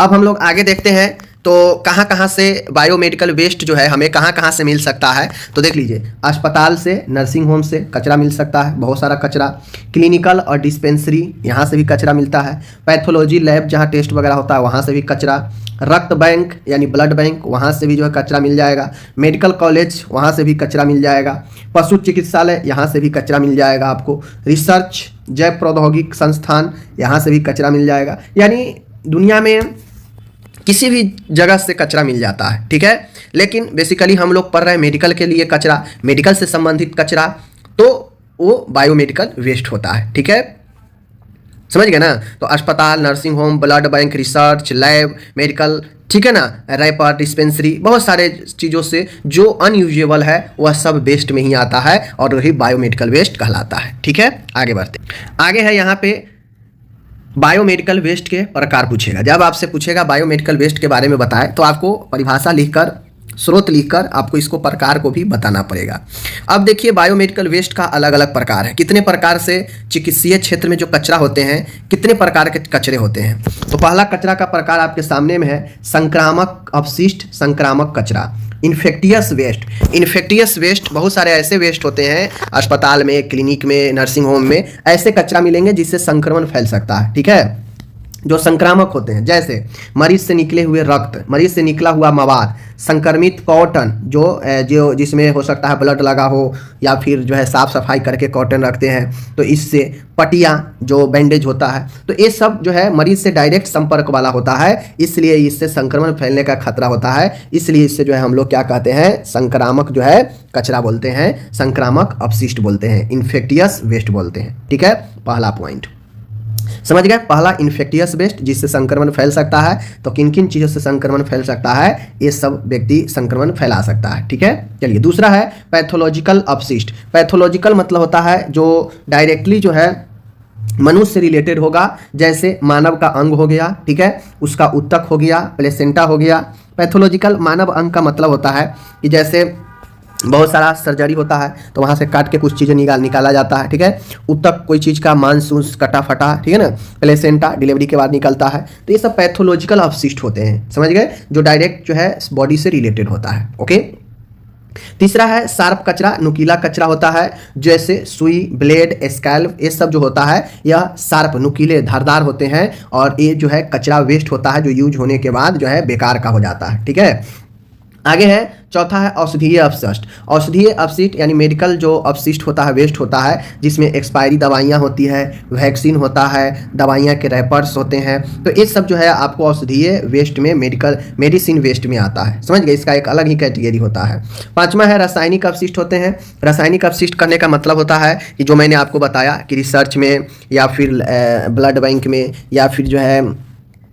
अब हम लोग आगे देखते हैं, तो कहाँ कहाँ से बायोमेडिकल वेस्ट जो है हमें कहाँ कहाँ से मिल सकता है। तो देख लीजिए, अस्पताल से, नर्सिंग होम से कचरा मिल सकता है, बहुत सारा कचरा, क्लिनिकल और डिस्पेंसरी यहाँ से भी कचरा मिलता है, पैथोलॉजी लैब जहाँ टेस्ट वगैरह होता है वहाँ से भी कचरा, रक्त बैंक यानी ब्लड बैंक वहाँ से भी जो है कचरा मिल जाएगा, मेडिकल कॉलेज वहाँ से भी कचरा मिल जाएगा, पशु चिकित्सालय यहाँ से भी कचरा मिल जाएगा आपको, रिसर्च जैव प्रौद्योगिक संस्थान यहाँ से भी कचरा मिल जाएगा। यानी दुनिया में किसी भी जगह से कचरा मिल जाता है, ठीक है। लेकिन बेसिकली हम लोग पढ़ रहे हैं मेडिकल के लिए कचरा, मेडिकल से संबंधित कचरा, तो वो बायोमेडिकल वेस्ट होता है, ठीक है, समझ गए ना। तो अस्पताल, nursing home, blood bank, research lab, medical, ठीक है ना, रैपर, डिस्पेंसरी, बहुत सारे चीज़ों से जो अनयूजेबल है वह सब वेस्ट में ही आता है और वही बायोमेडिकल वेस्ट कहलाता है, ठीक है। आगे बढ़ते, आगे है यहाँ पे बायोमेडिकल वेस्ट के प्रकार पूछेगा। जब आपसे पूछेगा बायोमेडिकल वेस्ट के बारे में बताएं तो आपको परिभाषा लिखकर, स्रोत लिखकर आपको इसको प्रकार को भी बताना पड़ेगा। अब देखिए, बायोमेडिकल वेस्ट का अलग अलग प्रकार है, कितने प्रकार से चिकित्सीय क्षेत्र में जो कचरा होते हैं, कितने प्रकार के कचरे होते हैं। तो पहला कचरा का प्रकार आपके सामने में है, संक्रामक अपशिष्ट, संक्रामक कचरा, इन्फेक्टियस वेस्ट। इन्फेक्टियस वेस्ट बहुत सारे ऐसे वेस्ट होते हैं अस्पताल में, क्लिनिक में, नर्सिंग होम में, ऐसे कचरा मिलेंगे जिससे संक्रमण फैल सकता है, ठीक है, जो संक्रामक होते हैं, जैसे मरीज से निकले हुए रक्त, मरीज से निकला हुआ मवाद, संक्रमित कॉटन, जो जिसमें हो सकता है ब्लड लगा हो, या फिर जो है साफ सफाई करके कॉटन रखते हैं, तो इससे पटिया जो बैंडेज होता है, तो ये सब जो है मरीज से डायरेक्ट संपर्क वाला होता है, इसलिए इससे संक्रमण फैलने का खतरा होता है, इसलिए इससे जो है हम लोग क्या कहते हैं, संक्रामक जो है कचरा बोलते हैं, संक्रामक अपशिष्ट बोलते हैं, इन्फेक्टियस वेस्ट बोलते हैं, ठीक है। पहला पॉइंट समझ गए, पहला इन्फेक्टियस वेस्ट, जिससे संक्रमण फैल सकता है। तो किन किन चीज़ों से संक्रमण फैल सकता है, ये सब व्यक्ति संक्रमण फैला सकता है, ठीक है। चलिए, दूसरा है पैथोलॉजिकल अपशिष्ट। पैथोलॉजिकल मतलब होता है जो डायरेक्टली जो है मनुष्य से रिलेटेड होगा, जैसे मानव का अंग हो गया, ठीक है, उसका उत्तक हो गया, प्लेसेंटा हो गया। पैथोलॉजिकल मानव अंग का मतलब होता है कि जैसे बहुत सारा सर्जरी होता है तो वहाँ से काट के कुछ चीज़ें निकाला जाता है, ठीक है। उत्तक कोई चीज़ का मांस उस कटा फटा, ठीक है ना। प्लेसेंटा डिलीवरी के बाद निकलता है। तो ये सब पैथोलॉजिकल अपशिष्ट होते हैं, समझ गए, जो डायरेक्ट जो है बॉडी से रिलेटेड होता है, ओके। तीसरा है शार्प कचरा, नुकीला कचरा होता है, जैसे सुई, ब्लेड, स्कैल्प, ये सब जो होता है यह शार्प, नुकीले, धारदार होते हैं और ये जो है कचरा वेस्ट होता है जो यूज होने के बाद जो है बेकार का हो जाता है। ठीक है, आगे है चौथा है औषधीय अपशिष्ट। औषधीय अपशिष्ट यानी मेडिकल जो अपशिष्ट होता है, वेस्ट होता है, जिसमें एक्सपायरी दवाइयाँ होती है, वैक्सीन होता है, दवाइयाँ के रैपर्स होते हैं, तो ये सब जो है आपको औषधीय वेस्ट में, मेडिसिन वेस्ट में आता है। समझ गए, इसका एक अलग ही कैटेगरी होता है। पांचवा है रासायनिक अपशिष्ट होते हैं। रासायनिक अपशिष्ट करने का मतलब होता है कि जो मैंने आपको बताया कि रिसर्च में या फिर ब्लड बैंक में या फिर जो है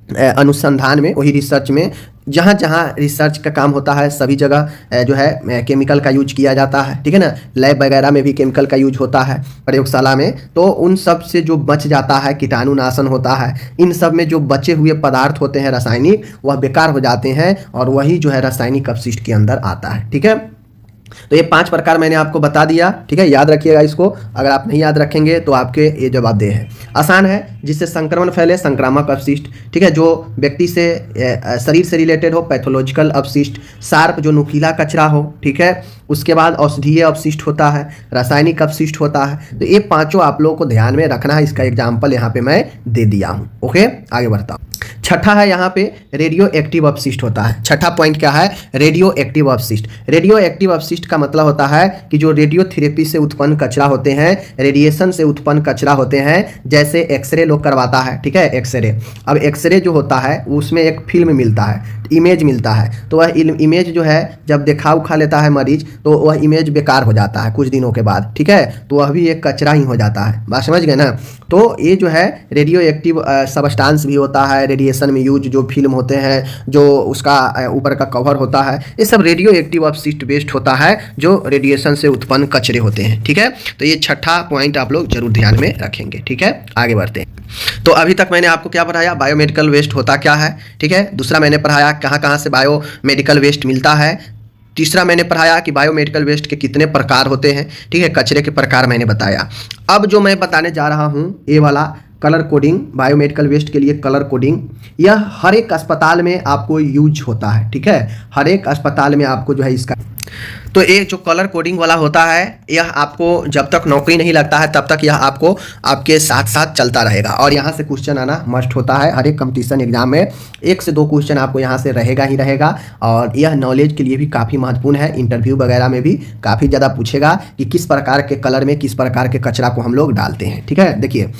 अनुसंधान में, वही रिसर्च में जहाँ जहाँ रिसर्च का काम होता है सभी जगह जो है केमिकल का यूज किया जाता है। ठीक है ना, लैब वगैरह में भी केमिकल का यूज होता है, प्रयोगशाला में, तो उन सब से जो बच जाता है, कीटाणुनाशन होता है, इन सब में जो बचे हुए पदार्थ होते हैं रासायनिक, वह बेकार हो जाते हैं और वही जो है रासायनिक अपशिष्ट के अंदर आता है। ठीक है, तो ये 5 प्रकार मैंने आपको बता दिया। ठीक है, याद रखिएगा इसको, अगर आप नहीं याद रखेंगे तो आपके ये जवाबदेह है। आसान है, जिससे संक्रमण फैले, संक्रामक अपशिष्ट। ठीक है, जो व्यक्ति से शरीर से रिलेटेड हो, पैथोलॉजिकल अपशिष्ट। शार्प, जो नुकीला कचरा हो। ठीक है, उसके बाद औषधीय अपशिष्ट होता है, रासायनिक अपशिष्ट होता है। तो ये 5 आप लोगों को ध्यान में रखना है, इसका एग्जाम्पल यहाँ पे मैं दे दिया हूँ। ओके, आगे बढ़ता हूँ। छठा है यहाँ पे रेडियो एक्टिव अपशिष्ट होता है। छठा पॉइंट क्या है? रेडियो एक्टिव अपशिष्ट। रेडियो एक्टिव अपशिष्ट का मतलब होता है कि जो रेडियोथेरेपी से उत्पन्न कचरा होते हैं, रेडिएशन से उत्पन्न कचरा होते हैं, जैसे एक्सरे लोग करवाता है। ठीक है, एक्सरे, अब एक्सरे जो होता है उसमें एक फिल्म मिलता है, इमेज मिलता है, तो वह इमेज जो है जब देखा उखा लेता है मरीज, तो वह इमेज बेकार हो जाता है कुछ दिनों के बाद। ठीक है, तो वह भी एक कचरा ही हो जाता है। बात समझ गए ना? तो ये जो है रेडियो एक्टिव सबस्टांस भी होता है, रेडिएशन में यूज जो फिल्म होते हैं, जो उसका ऊपर का कवर होता है, ये सब रेडियो एक्टिव अपशिष्ट वेस्ट होता है जो रेडिएशन से उत्पन्न कचरे होते हैं। ठीक है, तो ये छठा पॉइंट आप लोग जरूर ध्यान में रखेंगे। ठीक है, आगे बढ़ते हैं। तो अभी तक मैंने आपको क्या पढ़ाया? बायोमेडिकल वेस्ट होता क्या है। ठीक है, दूसरा मैंने पढ़ाया कहाँ कहाँ से बायोमेडिकल वेस्ट मिलता है। तीसरा मैंने पढ़ाया कि बायोमेडिकल वेस्ट के कितने प्रकार होते हैं। ठीक है, कचरे के प्रकार मैंने बताया। अब जो मैं बताने जा रहा हूँ ये वाला कलर कोडिंग, बायोमेडिकल वेस्ट के लिए कलर कोडिंग, यह हर एक अस्पताल में आपको यूज होता है। ठीक है, हर एक अस्पताल में आपको जो है इसका, तो ये जो कलर कोडिंग वाला होता है, यह आपको जब तक नौकरी नहीं लगता है तब तक यह आपको आपके साथ साथ चलता रहेगा और यहाँ से क्वेश्चन आना मस्ट होता है। हर एक कंपटीशन एग्जाम में 1 से 2 क्वेश्चन आपको यहाँ से रहेगा ही रहेगा और यह नॉलेज के लिए भी काफ़ी महत्वपूर्ण है। इंटरव्यू वगैरह में भी काफ़ी ज़्यादा पूछेगा कि किस प्रकार के कलर में किस प्रकार के कचरा को हम लोग डालते हैं। ठीक है, देखिए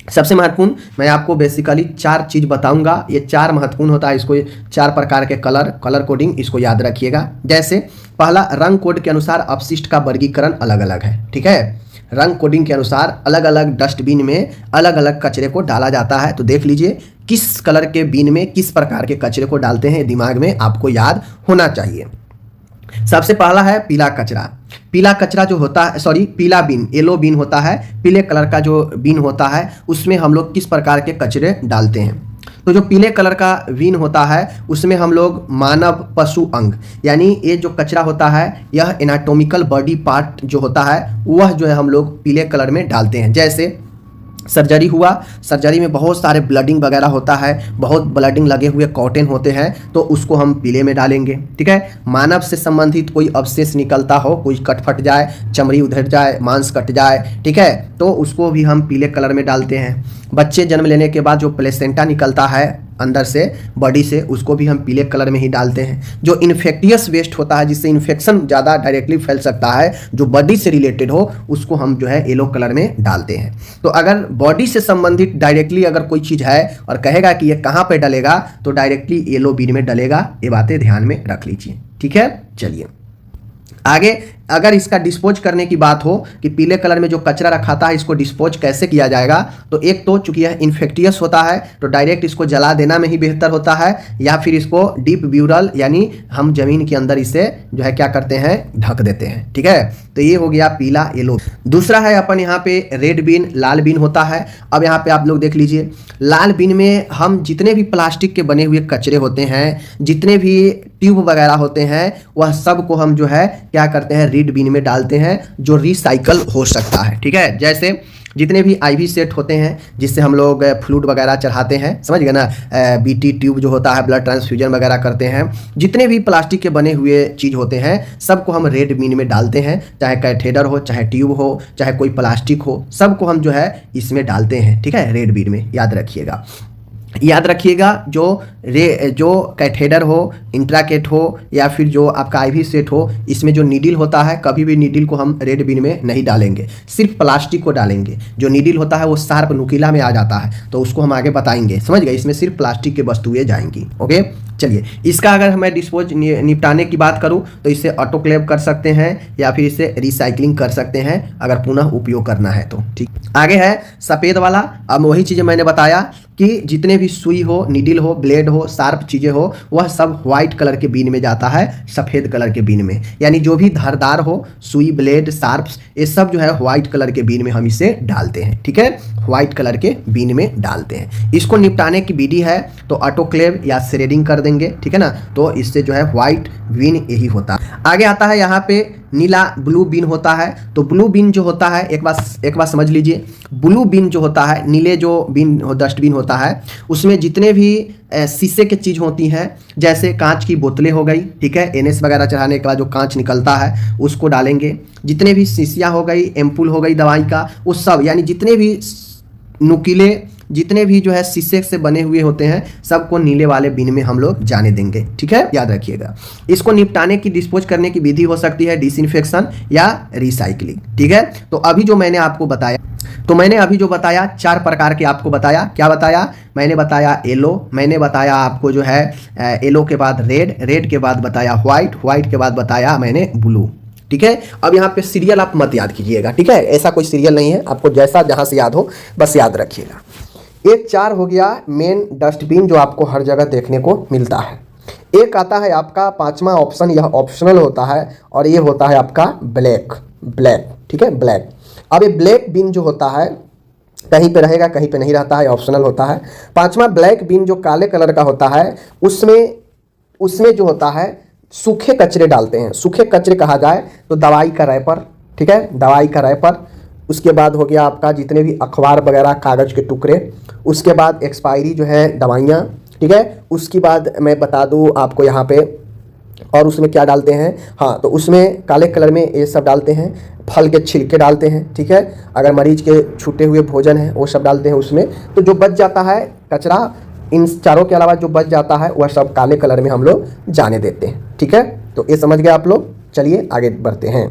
सबसे महत्वपूर्ण मैं आपको बेसिकली 4 चीज़ बताऊंगा, ये 4 महत्वपूर्ण होता है। इसको 4 प्रकार के कलर कोडिंग, इसको याद रखिएगा। जैसे पहला, रंग कोड के अनुसार अपशिष्ट का वर्गीकरण अलग अलग है। ठीक है, रंग कोडिंग के अनुसार अलग अलग डस्टबिन में अलग अलग कचरे को डाला जाता है। तो देख लीजिए किस कलर के बिन में किस प्रकार के कचरे को डालते हैं, दिमाग में आपको याद होना चाहिए। सबसे पहला है पीला कचरा। पीला कचरा जो होता है, पीला बिन, येलो बिन होता है, पीले कलर का जो बिन होता है उसमें हम लोग किस प्रकार के कचरे डालते हैं। तो जो पीले कलर का बिन होता है उसमें हम लोग मानव, पशु अंग, यानी ये जो कचरा होता है यह एनाटॉमिकल बॉडी पार्ट जो होता है वह जो है हम लोग पीले कलर में डालते हैं। जैसे सर्जरी हुआ, सर्जरी में बहुत सारे ब्लडिंग वगैरह होता है, बहुत ब्लडिंग लगे हुए कॉटन होते हैं, तो उसको हम पीले में डालेंगे। ठीक है, मानव से संबंधित कोई अवशेष निकलता हो, कोई कट फट जाए, चमड़ी उधर जाए, मांस कट जाए, ठीक है, तो उसको भी हम पीले कलर में डालते हैं। बच्चे जन्म लेने के बाद जो प्लेसेंटा निकलता है अंदर से, बॉडी से, उसको भी हम पीले कलर में ही डालते हैं। जो इन्फेक्टियस वेस्ट होता है, जिससे इन्फेक्शन ज़्यादा डायरेक्टली फैल सकता है, जो बॉडी से रिलेटेड हो, उसको हम जो है येलो कलर में डालते हैं। तो अगर बॉडी से संबंधित डायरेक्टली अगर कोई चीज़ है और कहेगा कि ये कहाँ पे डलेगा, तो डायरेक्टली येलो बिन में डलेगा। ये बातें ध्यान में रख लीजिए। ठीक है, चलिए आगे। अगर इसका डिस्पोज करने की बात हो कि पीले कलर में जो कचरा रखा था इसको डिस्पोज कैसे किया जाएगा, तो एक तो चूंकि यह इन्फेक्टियस होता है तो डायरेक्ट इसको जला देना में ही बेहतर होता है, या फिर इसको डीप ब्यूरल यानी हम जमीन के अंदर इसे जो है क्या करते हैं, ढक देते हैं। ठीक है, तो ये हो गया पीला, येलो। दूसरा है अपन यहाँ पे रेड बिन, लाल बिन होता है। अब यहाँ पे आप लोग देख लीजिए, लाल बिन में हम जितने भी प्लास्टिक के बने हुए कचरे होते हैं, जितने भी ट्यूब वगैरह होते हैं, वह सब को हम जो है क्या करते हैं, रेड बिन में डालते हैं, जो रिसाइकल हो सकता है। ठीक है, जैसे जितने भी आईवी सेट होते हैं जिससे हम लोग फ्लूइड वगैरह चढ़ाते हैं, समझ गए ना, बीटी ट्यूब जो होता है, ब्लड ट्रांसफ्यूजन वगैरह करते हैं, जितने भी प्लास्टिक के बने हुए चीज़ होते हैं सबको हम रेड बिन में डालते हैं। चाहे कैथेडर हो, चाहे ट्यूब हो, चाहे कोई प्लास्टिक हो, सबको हम जो है इसमें डालते हैं, ठीक है, रेड बिन में। याद रखिएगा, याद रखिएगा, जो कैथेडर हो, इंट्राकेट हो, या फिर जो आपका आईवी सेट हो, इसमें जो नीडल होता है कभी भी नीडल को हम रेड बिन में नहीं डालेंगे, सिर्फ प्लास्टिक को डालेंगे। जो नीडल होता है वो शार्प नुकीला में आ जाता है, तो उसको हम आगे बताएंगे, समझ गए। इसमें सिर्फ प्लास्टिक की वस्तुएं जाएंगी। ओके, चलिए, इसका अगर हमें डिस्पोज निपटाने की बात करूं तो इसे ऑटोक्लेव कर सकते हैं या फिर इसे रिसाइकलिंग कर सकते हैं अगर पुनः उपयोग करना है तो। ठीक, आगे है सफ़ेद वाला। अब वही चीज़ें मैंने बताया कि जितने भी सुई हो, नीडल हो, ब्लेड हो, शार्प चीज़ें हो, वह सब व्हाइट कलर के बीन में जाता है, सफ़ेद कलर के बीन में। यानी जो भी धारदार हो, सुई, ब्लेड, शार्प्स, ये सब जो है व्हाइट कलर के बीन में हम इसे डालते हैं। ठीक है, व्हाइट कलर के बीन में डालते हैं। इसको निपटाने की विधि है तो ऑटोक्लेव या श्रेडिंग कर देंगे, ठीक है ना, तो इससे जो है व्हाइट बीन यही होता है। आगे आता है यहाँ पे नीला ब्लू बिन होता है। तो ब्लू बिन जो होता है, एक बार समझ लीजिए, ब्लू बिन जो होता है, नीले जो बिन डस्टबिन होता है, उसमें जितने भी शीशे की चीज़ होती हैं, जैसे कांच की बोतलें हो गई, ठीक है, एनएस वगैरह चढ़ाने के बाद जो कांच निकलता है उसको डालेंगे। जितने भी शीशियाँ हो गई, एम्पुल हो गई दवाई का, वो सब, यानी जितने भी नुकीले, जितने भी जो है शीशे से बने हुए होते हैं, सबको नीले वाले बिन में हम लोग जाने देंगे। ठीक है, याद रखिएगा। इसको निपटाने की, डिस्पोज करने की विधि हो सकती है डिसइंफेक्शन या रिसाइकलिंग। ठीक है, तो अभी जो मैंने आपको बताया, 4 प्रकार के आपको बताया। क्या बताया? मैंने बताया येलो, मैंने बताया आपको जो है येलो के बाद रेड, रेड के बाद बताया व्हाइट, व्हाइट के बाद बताया मैंने ब्लू। ठीक है, अब यहाँ पे सीरियल आप मत याद कीजिएगा, ठीक है, ऐसा कोई सीरियल नहीं है, आपको जैसा जहाँ से याद हो बस याद रखिएगा। एक 4 हो गया मेन डस्टबिन जो आपको हर जगह देखने को मिलता है। एक आता है आपका 5वां ऑप्शन, यह ऑप्शनल होता है और ये होता है आपका ब्लैक। ठीक है, ब्लैक। अब ये ब्लैक बिन जो होता है कहीं पे रहेगा, कहीं पे नहीं रहता है, ऑप्शनल होता है। 5वां ब्लैक बिन जो काले कलर का होता है, उसमें जो होता है सूखे कचरे डालते हैं। सूखे कचरे कहा जाए तो दवाई का रैपर, ठीक है, दवाई का रैपर। उसके बाद हो गया आपका जितने भी अखबार वगैरह, कागज़ के टुकड़े। उसके बाद एक्सपायरी जो है दवाइयाँ, ठीक है। उसके बाद मैं बता दूँ आपको यहाँ पे, और उसमें क्या डालते हैं, हाँ, तो उसमें काले कलर में ये सब डालते हैं, फल के छिलके डालते हैं, ठीक है। अगर मरीज के छूटे हुए भोजन है वो सब डालते हैं उसमें। तो जो बच जाता है कचरा, इन चारों के अलावा जो बच जाता है वह सब काले कलर में हम लोग जाने देते हैं। ठीक है, तो ये समझ गए आप लोग। चलिए आगे बढ़ते हैं।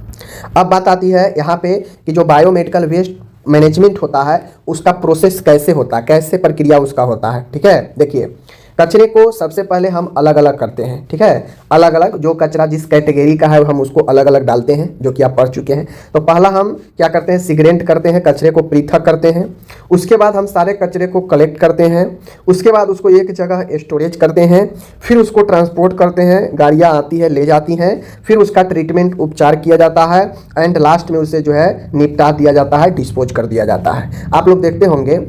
अब बात आती है यहाँ पे कि जो बायोमेडिकल वेस्ट मैनेजमेंट होता है उसका प्रोसेस कैसे होता है, कैसे प्रक्रिया उसका होता है। ठीक है, देखिए, कचरे को सबसे पहले हम अलग अलग करते हैं। ठीक है, अलग अलग जो कचरा जिस कैटेगरी का है हम उसको अलग अलग डालते हैं, जो कि आप पढ़ चुके हैं। तो पहला हम क्या करते हैं, सिगरेंट करते हैं, कचरे को पृथक करते हैं। उसके बाद हम सारे कचरे को कलेक्ट करते हैं। उसके बाद उसको एक जगह स्टोरेज करते हैं। फिर उसको ट्रांसपोर्ट करते हैं, गाड़ियाँ आती है ले जाती हैं। फिर उसका ट्रीटमेंट, उपचार किया जाता है एंड लास्ट में उसे जो है निपटा दिया जाता है, डिस्पोज कर दिया जाता है। आप लोग देखते होंगे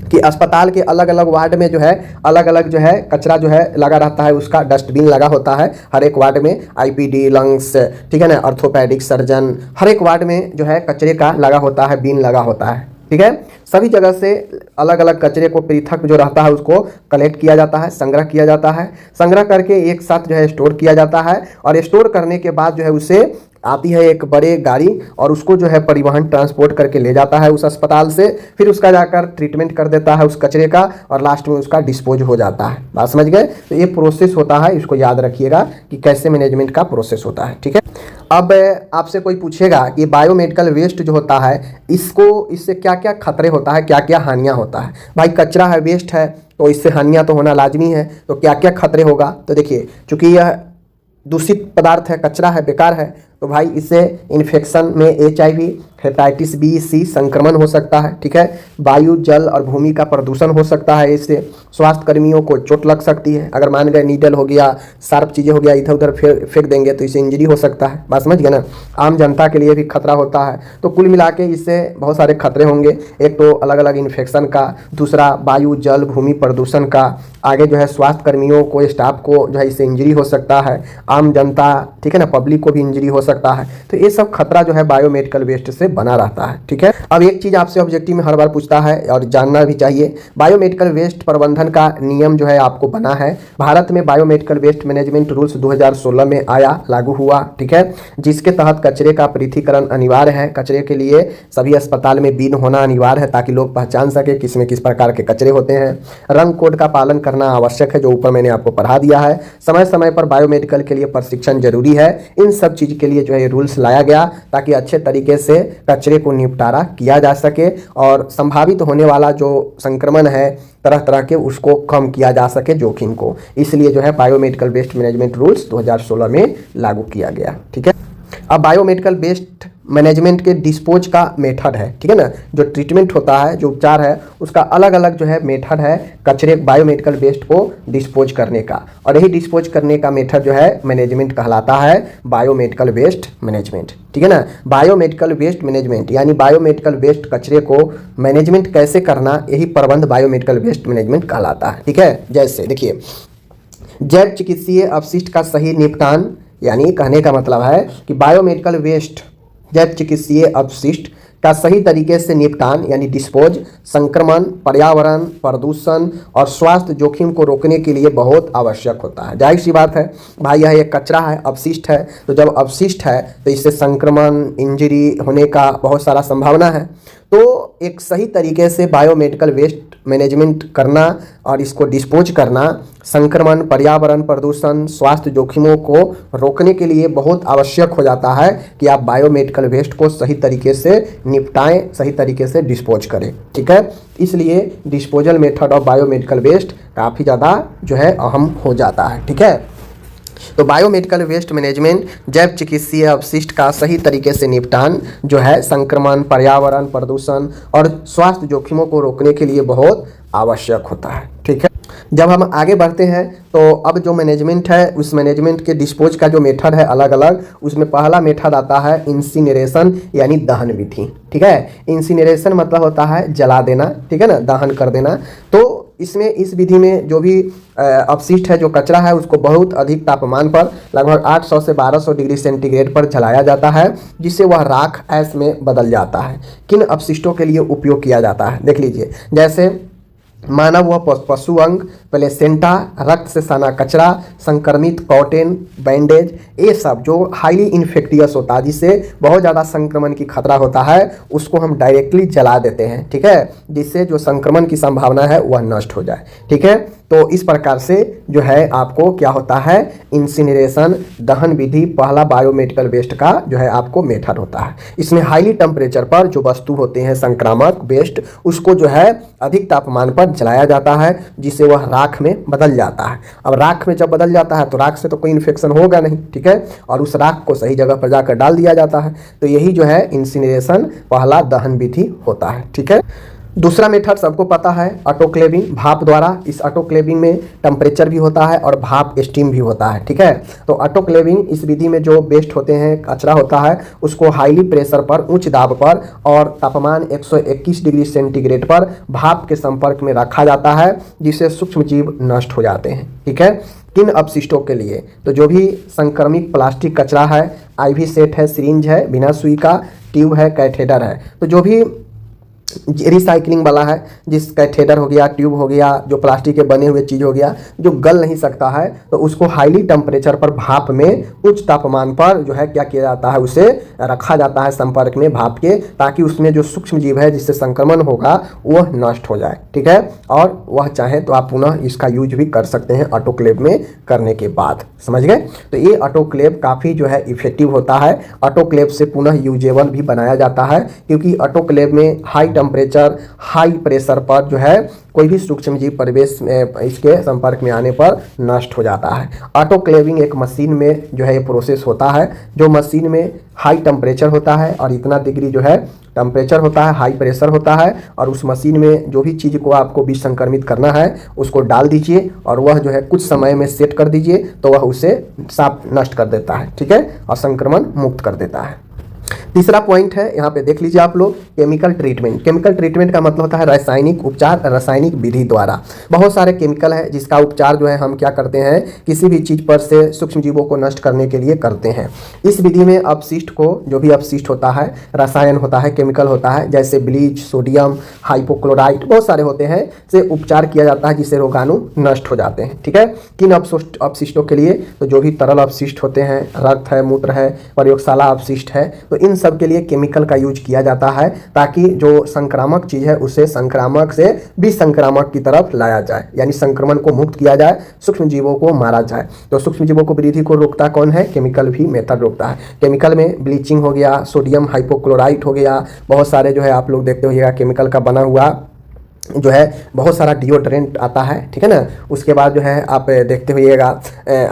कि अस्पताल के अलग अलग वार्ड में जो है अलग अलग जो है कचरा जो है लगा रहता है, उसका डस्टबिन लगा होता है हर एक वार्ड में। आईपीडी, लंग्स, ठीक है ना, ऑर्थोपेडिक सर्जन, हर एक वार्ड में जो है कचरे का लगा होता है, बिन लगा होता है। ठीक है, सभी जगह से अलग अलग कचरे को पृथक जो रहता है उसको कलेक्ट किया जाता है, संग्रह किया जाता है। संग्रह करके एक साथ जो है स्टोर किया जाता है और स्टोर करने के बाद जो है उसे आती है एक बड़े गाड़ी और उसको जो है परिवहन, ट्रांसपोर्ट करके ले जाता है उस अस्पताल से। फिर उसका जाकर ट्रीटमेंट कर देता है उस कचरे का और लास्ट में उसका डिस्पोज हो जाता है। बात समझ गए? तो ये प्रोसेस होता है, इसको याद रखिएगा कि कैसे मैनेजमेंट का प्रोसेस होता है। ठीक है, अब आपसे कोई पूछेगा कि बायोमेडिकल वेस्ट जो होता है इससे क्या क्या खतरे होता है, क्या क्या हानियाँ होता है। भाई कचरा है, वेस्ट है, तो इससे हानियाँ तो होना लाजमी है। तो क्या क्या खतरे होगा, तो देखिए, चूँकि यह दूषित पदार्थ है, कचरा है, बेकार है, तो भाई इससे इन्फेक्शन में HIV, हेपेटाइटिस B, C संक्रमण हो सकता है। ठीक है, वायु, जल और भूमि का प्रदूषण हो सकता है। इससे स्वास्थ्य कर्मियों को चोट लग सकती है। अगर मान गए नीडल हो गया, शार्प चीज़ें हो गया, इधर उधर फेंक देंगे तो इससे इंजरी हो सकता है। बात समझ गए ना। आम जनता के लिए भी खतरा होता है। तो कुल मिला के इससे बहुत सारे खतरे होंगे। एक तो अलग अलग इन्फेक्शन का, दूसरा वायु, जल, भूमि प्रदूषण का, आगे जो है स्वास्थ्य कर्मियों को, स्टाफ को जो है इससे इंजरी हो सकता है। आम जनता, ठीक है ना, पब्लिक को भी इंजरी हो सकता है। तो ये सब खतरा जो है बायोमेडिकल वेस्ट से
से बना रहता है। ठीक है, अब एक चीज़ आपसे ऑब्जेक्टिव में हर बार पूछता है और जानना भी चाहिए, बायोमेडिकल वेस्ट प्रबंधन का नियम जो है आपको बना है। भारत में बायोमेडिकल वेस्ट मैनेजमेंट रूल्स 2016 में आया, लागू हुआ। ठीक है, जिसके तहत कचरे का पृथक्करण अनिवार्य है। कचरे के लिए सभी अस्पताल में बिन होना अनिवार्य है ताकि लोग पहचान सके किस में किस प्रकार के कचरे होते हैं। रंग कोड का पालन करना आवश्यक है, जो ऊपर मैंने आपको पढ़ा दिया है। समय समय पर बायोमेडिकल के लिए प्रशिक्षण जरूरी है। इन सब चीज़ के लिए जो है रूल्स लाया गया ताकि अच्छे तरीके से कचरे को निपटारा किया जा सके और संभावित होने वाला जो संक्रमण है तरह तरह के उसको कम किया जा सके, जोखिम को। इसलिए जो है बायोमेडिकल वेस्ट मैनेजमेंट रूल्स 2016 में लागू किया गया। ठीक है, अब बायोमेडिकल वेस्ट मैनेजमेंट के डिस्पोज का मेथड है। ठीक है ना, जो ट्रीटमेंट होता है, जो उपचार है, उसका अलग अलग जो है मेथड है कचरे बायोमेडिकल वेस्ट को डिस्पोज करने का, और यही डिस्पोज करने का मेथड जो है मैनेजमेंट कहलाता है बायोमेडिकल वेस्ट मैनेजमेंट। ठीक है ना, बायोमेडिकल वेस्ट मैनेजमेंट यानी बायोमेडिकल वेस्ट कचरे को मैनेजमेंट कैसे करना, यही प्रबंध बायोमेडिकल वेस्ट मैनेजमेंट कहलाता है। ठीक है, जैसे देखिए, जैव चिकित्सीय अपशिष्ट का सही निपटान, यानी कहने का मतलब है कि बायोमेडिकल वेस्ट जैव चिकित्सीय अपशिष्ट का सही तरीके से निपटान यानी डिस्पोज, संक्रमण, पर्यावरण प्रदूषण और स्वास्थ्य जोखिम को रोकने के लिए बहुत आवश्यक होता है। जाहिर सी बात है भाई, यह एक कचरा है, अपशिष्ट है, तो जब अपशिष्ट है तो इससे संक्रमण, इंजरी होने का बहुत सारा संभावना है। तो एक सही तरीके से बायोमेडिकल वेस्ट मैनेजमेंट करना और इसको डिस्पोज करना संक्रमण, पर्यावरण प्रदूषण, स्वास्थ्य जोखिमों को रोकने के लिए बहुत आवश्यक हो जाता है कि आप बायोमेडिकल वेस्ट को सही तरीके से निपटाएं, सही तरीके से डिस्पोज करें। ठीक है, इसलिए disposal method of biomedical waste काफ़ी ज़्यादा जो है अहम हो जाता है। ठीक है, तो बायोमेडिकल वेस्ट मैनेजमेंट जैव चिकित्सीय अपशिष्ट का सही तरीके से निपटान जो है संक्रमण, पर्यावरण प्रदूषण और स्वास्थ्य जोखिमों को रोकने के लिए बहुत आवश्यक होता है। ठीक है, जब हम आगे बढ़ते हैं तो अब जो मैनेजमेंट है उस मैनेजमेंट के डिस्पोज का जो मेथड है अलग अलग, उसमें पहला मेथड आता है इंसिनरेशन यानी दहन विधि। ठीक है, इंसिनरेशन मतलब होता है जला देना, ठीक है ना, दहन कर देना। तो इसमें इस विधि में जो भी अपशिष्ट है, जो कचरा है, उसको बहुत अधिक तापमान पर लगभग 800 से 1200 डिग्री सेंटीग्रेड पर जलाया जाता है, जिससे वह राख ऐश में बदल जाता है। किन अपशिष्टों के लिए उपयोग किया जाता है देख लीजिए, जैसे मानव व पशु अंग, प्लेसेंटा, रक्त से सना कचरा, संक्रमित कॉटन, बैंडेज, ये सब जो हाईली इन्फेक्टियस होता है, जिससे बहुत ज़्यादा संक्रमण की खतरा होता है, उसको हम डायरेक्टली जला देते हैं। ठीक है, जिससे जो संक्रमण की संभावना है वह नष्ट हो जाए। ठीक है, तो इस प्रकार से जो है आपको क्या होता है, इंसिनरेशन दहन विधि पहला बायोमेडिकल वेस्ट का जो है आपको मेथड होता है। इसमें हाईली टेम्परेचर पर जो वस्तु होते हैं संक्रामक वेस्ट, उसको जो है अधिक तापमान पर जलाया जाता है, जिससे वह राख में बदल जाता है। अब राख में जब बदल जाता है तो राख से तो कोई इन्फेक्शन होगा नहीं। ठीक है, और उस राख को सही जगह पर जाकर डाल दिया जाता है। तो यही जो है इंसिनरेशन पहला दहन विधि होता है। ठीक है, दूसरा मेथड सबको पता है ऑटोक्लेविंग, भाप द्वारा। इस ऑटोक्लेविंग में टेम्परेचर भी होता है और भाप स्टीम भी होता है। ठीक है, तो ऑटोक्लेविंग इस विधि में जो वेस्ट होते हैं, कचरा होता है, उसको हाईली प्रेशर पर, उच्च दाब पर और तापमान 121 डिग्री सेंटीग्रेड पर भाप के संपर्क में रखा जाता है, जिससे सूक्ष्म जीव नष्ट हो जाते हैं। ठीक है, किन अपशिष्टों के लिए, तो जो भी संक्रमित प्लास्टिक कचरा है, आईवी सेट है, सिरिंज है, बिना सुई का, ट्यूब है, कैथेटर है, तो जो भी रिसाइकलिंग वाला है, जिस कैथेटर हो गया, ट्यूब हो गया, जो प्लास्टिक के बने हुए चीज़ हो गया, जो गल नहीं सकता है, तो उसको हाईली टेम्परेचर पर भाप में उच्च तापमान पर जो है क्या किया जाता है, उसे रखा जाता है संपर्क में भाप के, ताकि उसमें जो सूक्ष्म जीव है जिससे संक्रमण होगा वह नष्ट हो जाए। ठीक है, और वह चाहे तो आप पुनः इसका यूज भी कर सकते हैं ऑटोक्लेव में करने के बाद। समझ गए, तो ये ऑटोक्लेव काफ़ी जो है इफेक्टिव होता है। ऑटोक्लेव से पुनः यूजेबल भी बनाया जाता है, क्योंकि ऑटोक्लेव में हाई टेम्परेचर, हाई प्रेशर पर जो है कोई भी सूक्ष्म जीव परिवेश में इसके संपर्क में आने पर नष्ट हो जाता है। ऑटोक्लेविंग एक मशीन में जो है ये प्रोसेस होता है, जो मशीन में हाई टेम्परेचर होता है और इतना डिग्री जो है टेम्परेचर होता है, हाई प्रेशर होता है, और उस मशीन में जो भी चीज़ को आपको विष संक्रमित करना है उसको डाल दीजिए और वह जो है कुछ समय में सेट कर दीजिए, तो वह उसे साफ नष्ट कर देता है। ठीक है, और संक्रमण मुक्त कर देता है। तीसरा पॉइंट है, यहाँ पे देख लीजिए आप लोग, केमिकल ट्रीटमेंट। केमिकल ट्रीटमेंट का मतलब होता है रासायनिक उपचार, रासायनिक विधि द्वारा। बहुत सारे केमिकल है जिसका उपचार जो है हम क्या करते हैं, किसी भी चीज़ पर से सूक्ष्म जीवों को नष्ट करने के लिए करते हैं। इस विधि में अपशिष्ट को, जो भी अपशिष्ट होता है, रसायन होता है, केमिकल होता है, जैसे ब्लीच, सोडियम, हाइपोक्लोराइट, बहुत सारे होते हैं, से उपचार किया जाता है जिससे रोगाणु नष्ट हो जाते हैं। ठीक है, किन अपशिष्टों के लिए, तो जो भी तरल अपशिष्ट होते हैं, रक्त है, मूत्र है, प्रयोगशाला अपशिष्ट है, तो इन सब के लिए केमिकल का यूज किया जाता है ताकि जो संक्रामक चीज़ है उसे संक्रामक से विसंक्रामक की तरफ लाया जाए, यानी संक्रमण को मुक्त किया जाए, सूक्ष्म जीवों को मारा जाए। तो सूक्ष्म जीवों को वृद्धि को रोकता कौन है, केमिकल भी मेथड रोकता है। केमिकल में ब्लीचिंग हो गया, सोडियम हाइपोक्लोराइट हो गया, बहुत सारे जो है आप लोग देखते होइएगा केमिकल का बना हुआ जो है बहुत सारा डिओड्रेंट आता है। ठीक है ना, उसके बाद जो है आप देखते हुइएगा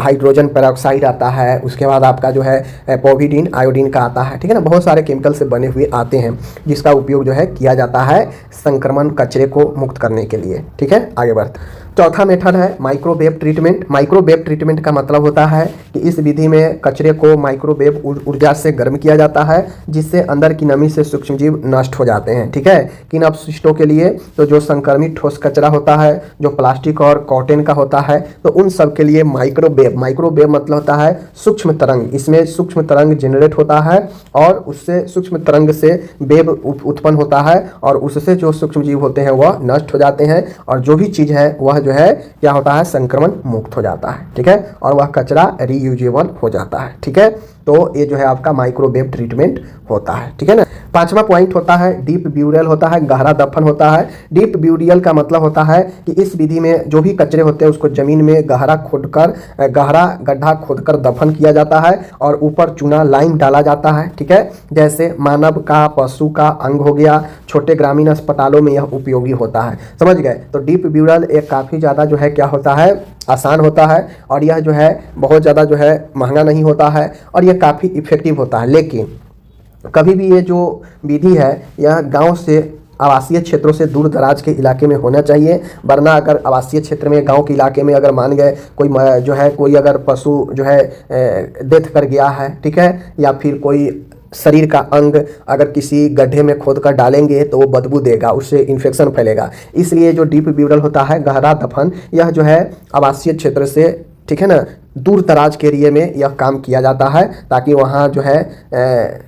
हाइड्रोजन पेरोक्साइड आता है, उसके बाद आपका जो है पोविडीन, आयोडीन का आता है। ठीक है ना, बहुत सारे केमिकल से बने हुए आते हैं जिसका उपयोग जो है किया जाता है संक्रमण कचरे को मुक्त करने के लिए। ठीक है, आगे बढ़ते। चौथा मेथड है माइक्रोवेव ट्रीटमेंट। माइक्रोवेव ट्रीटमेंट का मतलब होता है कि इस विधि में कचरे को माइक्रोवेव ऊर्जा से गर्म किया जाता है जिससे अंदर की नमी से सूक्ष्मजीव नष्ट हो जाते हैं। ठीक है, किन अपशिष्टों के लिए, तो जो संक्रमित ठोस कचरा होता है, जो प्लास्टिक और कॉटन का होता है, तो उन सब के लिए माइक्रोवेव। माइक्रोवेव मतलब होता है सूक्ष्म तरंग, इसमें सूक्ष्म तरंग जनरेट होता है और उससे सूक्ष्म तरंग से वेव उत्पन्न होता है और उससे जो सूक्ष्मजीव होते हैं वह नष्ट हो जाते हैं और जो भी चीज़ है वह जो है क्या होता है, संक्रमण मुक्त हो जाता है। ठीक है, और वह कचरा रीयूजेबल हो जाता है। ठीक है, तो ये जो है आपका माइक्रोवेव ट्रीटमेंट होता है। ठीक है ना। पांचवा पॉइंट होता है डीप ब्यूरियल होता है, गहरा दफन होता है। डीप ब्यूरियल का मतलब होता है कि इस विधि में जो भी कचरे होते हैं उसको जमीन में गहरा गड्ढा खोदकर दफन किया जाता है और ऊपर चूना लाइम डाला जाता है। ठीक है, जैसे मानव का, पशु का अंग हो गया, छोटे ग्रामीण अस्पतालों में यह उपयोगी होता है। समझ गए। तो डीप ब्यूरियल एक काफ़ी ज़्यादा जो है क्या होता है, आसान होता है और यह जो है बहुत ज़्यादा जो है महंगा नहीं होता है और यह काफ़ी इफ़ेक्टिव होता है। लेकिन कभी भी ये जो विधि है यह गांव से, आवासीय क्षेत्रों से दूर दराज के इलाके में होना चाहिए, वरना अगर आवासीय क्षेत्र में, गांव के इलाके में अगर मान गए कोई जो है, कोई अगर पशु जो है डेथ कर गया है, ठीक है, या फिर कोई शरीर का अंग अगर किसी गड्ढे में खोद कर डालेंगे तो वो बदबू देगा, उससे इन्फेक्शन फैलेगा। इसलिए जो डीप ब्यूरियल होता है, गहरा दफन, यह जो है आवासीय क्षेत्र से, ठीक है ना, दूर दराज के एरिया में यह काम किया जाता है ताकि वहाँ जो है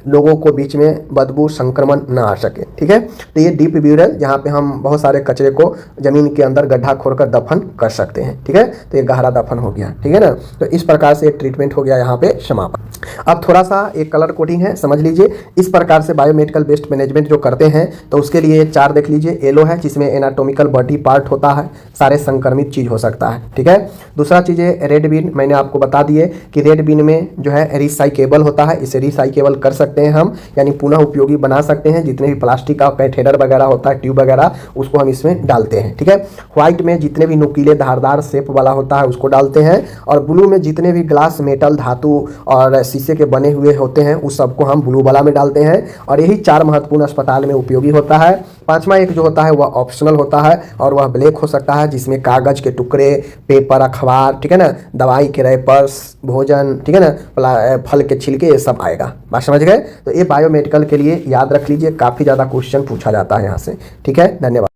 लोगों को बीच में बदबू संक्रमण ना आ सके। ठीक है, तो ये डीप ब्यूरियल जहाँ पे हम बहुत सारे कचरे को जमीन के अंदर गड्ढा खोदकर दफन कर सकते हैं। ठीक है, तो ये गहरा दफन हो गया। ठीक है ना, तो इस प्रकार से एक ट्रीटमेंट हो गया यहाँ पे समापन। अब थोड़ा सा एक कलर कोडिंग है, समझ लीजिए। इस प्रकार से बायोमेडिकल वेस्ट मैनेजमेंट जो करते हैं तो उसके लिए 4 देख लीजिए। येलो है जिसमें एनाटॉमिकल बॉडी पार्ट होता है, सारे संक्रमित चीज हो सकता है। ठीक है, दूसरा चीज़ है रेड बिन। मैंने आपको बता दिए कि रेड बिन में जो है रिसाइकेबल होता है, इसे रिसाइकेबल कर सकते हैं हम, यानी पुनः उपयोगी बना सकते हैं। जितने भी प्लास्टिक का कैथेटर वगैरह होता है, ट्यूब वगैरह, उसको हम इसमें डालते हैं। ठीक है, व्हाइट में जितने भी नुकीले धारदार शेप वाला होता है उसको डालते हैं और ब्लू में जितने भी ग्लास, मेटल, धातु और शीशे के बने हुए होते हैं उस सबको हम ब्लू वाला में डालते हैं और यही 4 महत्वपूर्ण अस्पताल में उपयोगी होता है। पांचवा एक जो होता है वह ऑप्शनल होता है और वह ब्लैक हो सकता है, जिसमें कागज के टुकड़े, पेपर, अखबार, ठीक है ना, दवाई के रैपर्स, भोजन, ठीक है ना, फल के छिलके, ये सब आएगा। बात समझ गए। तो ये बायोमेडिकल के लिए याद रख लीजिए, काफ़ी ज़्यादा क्वेश्चन पूछा जाता है यहाँ से। ठीक है, धन्यवाद।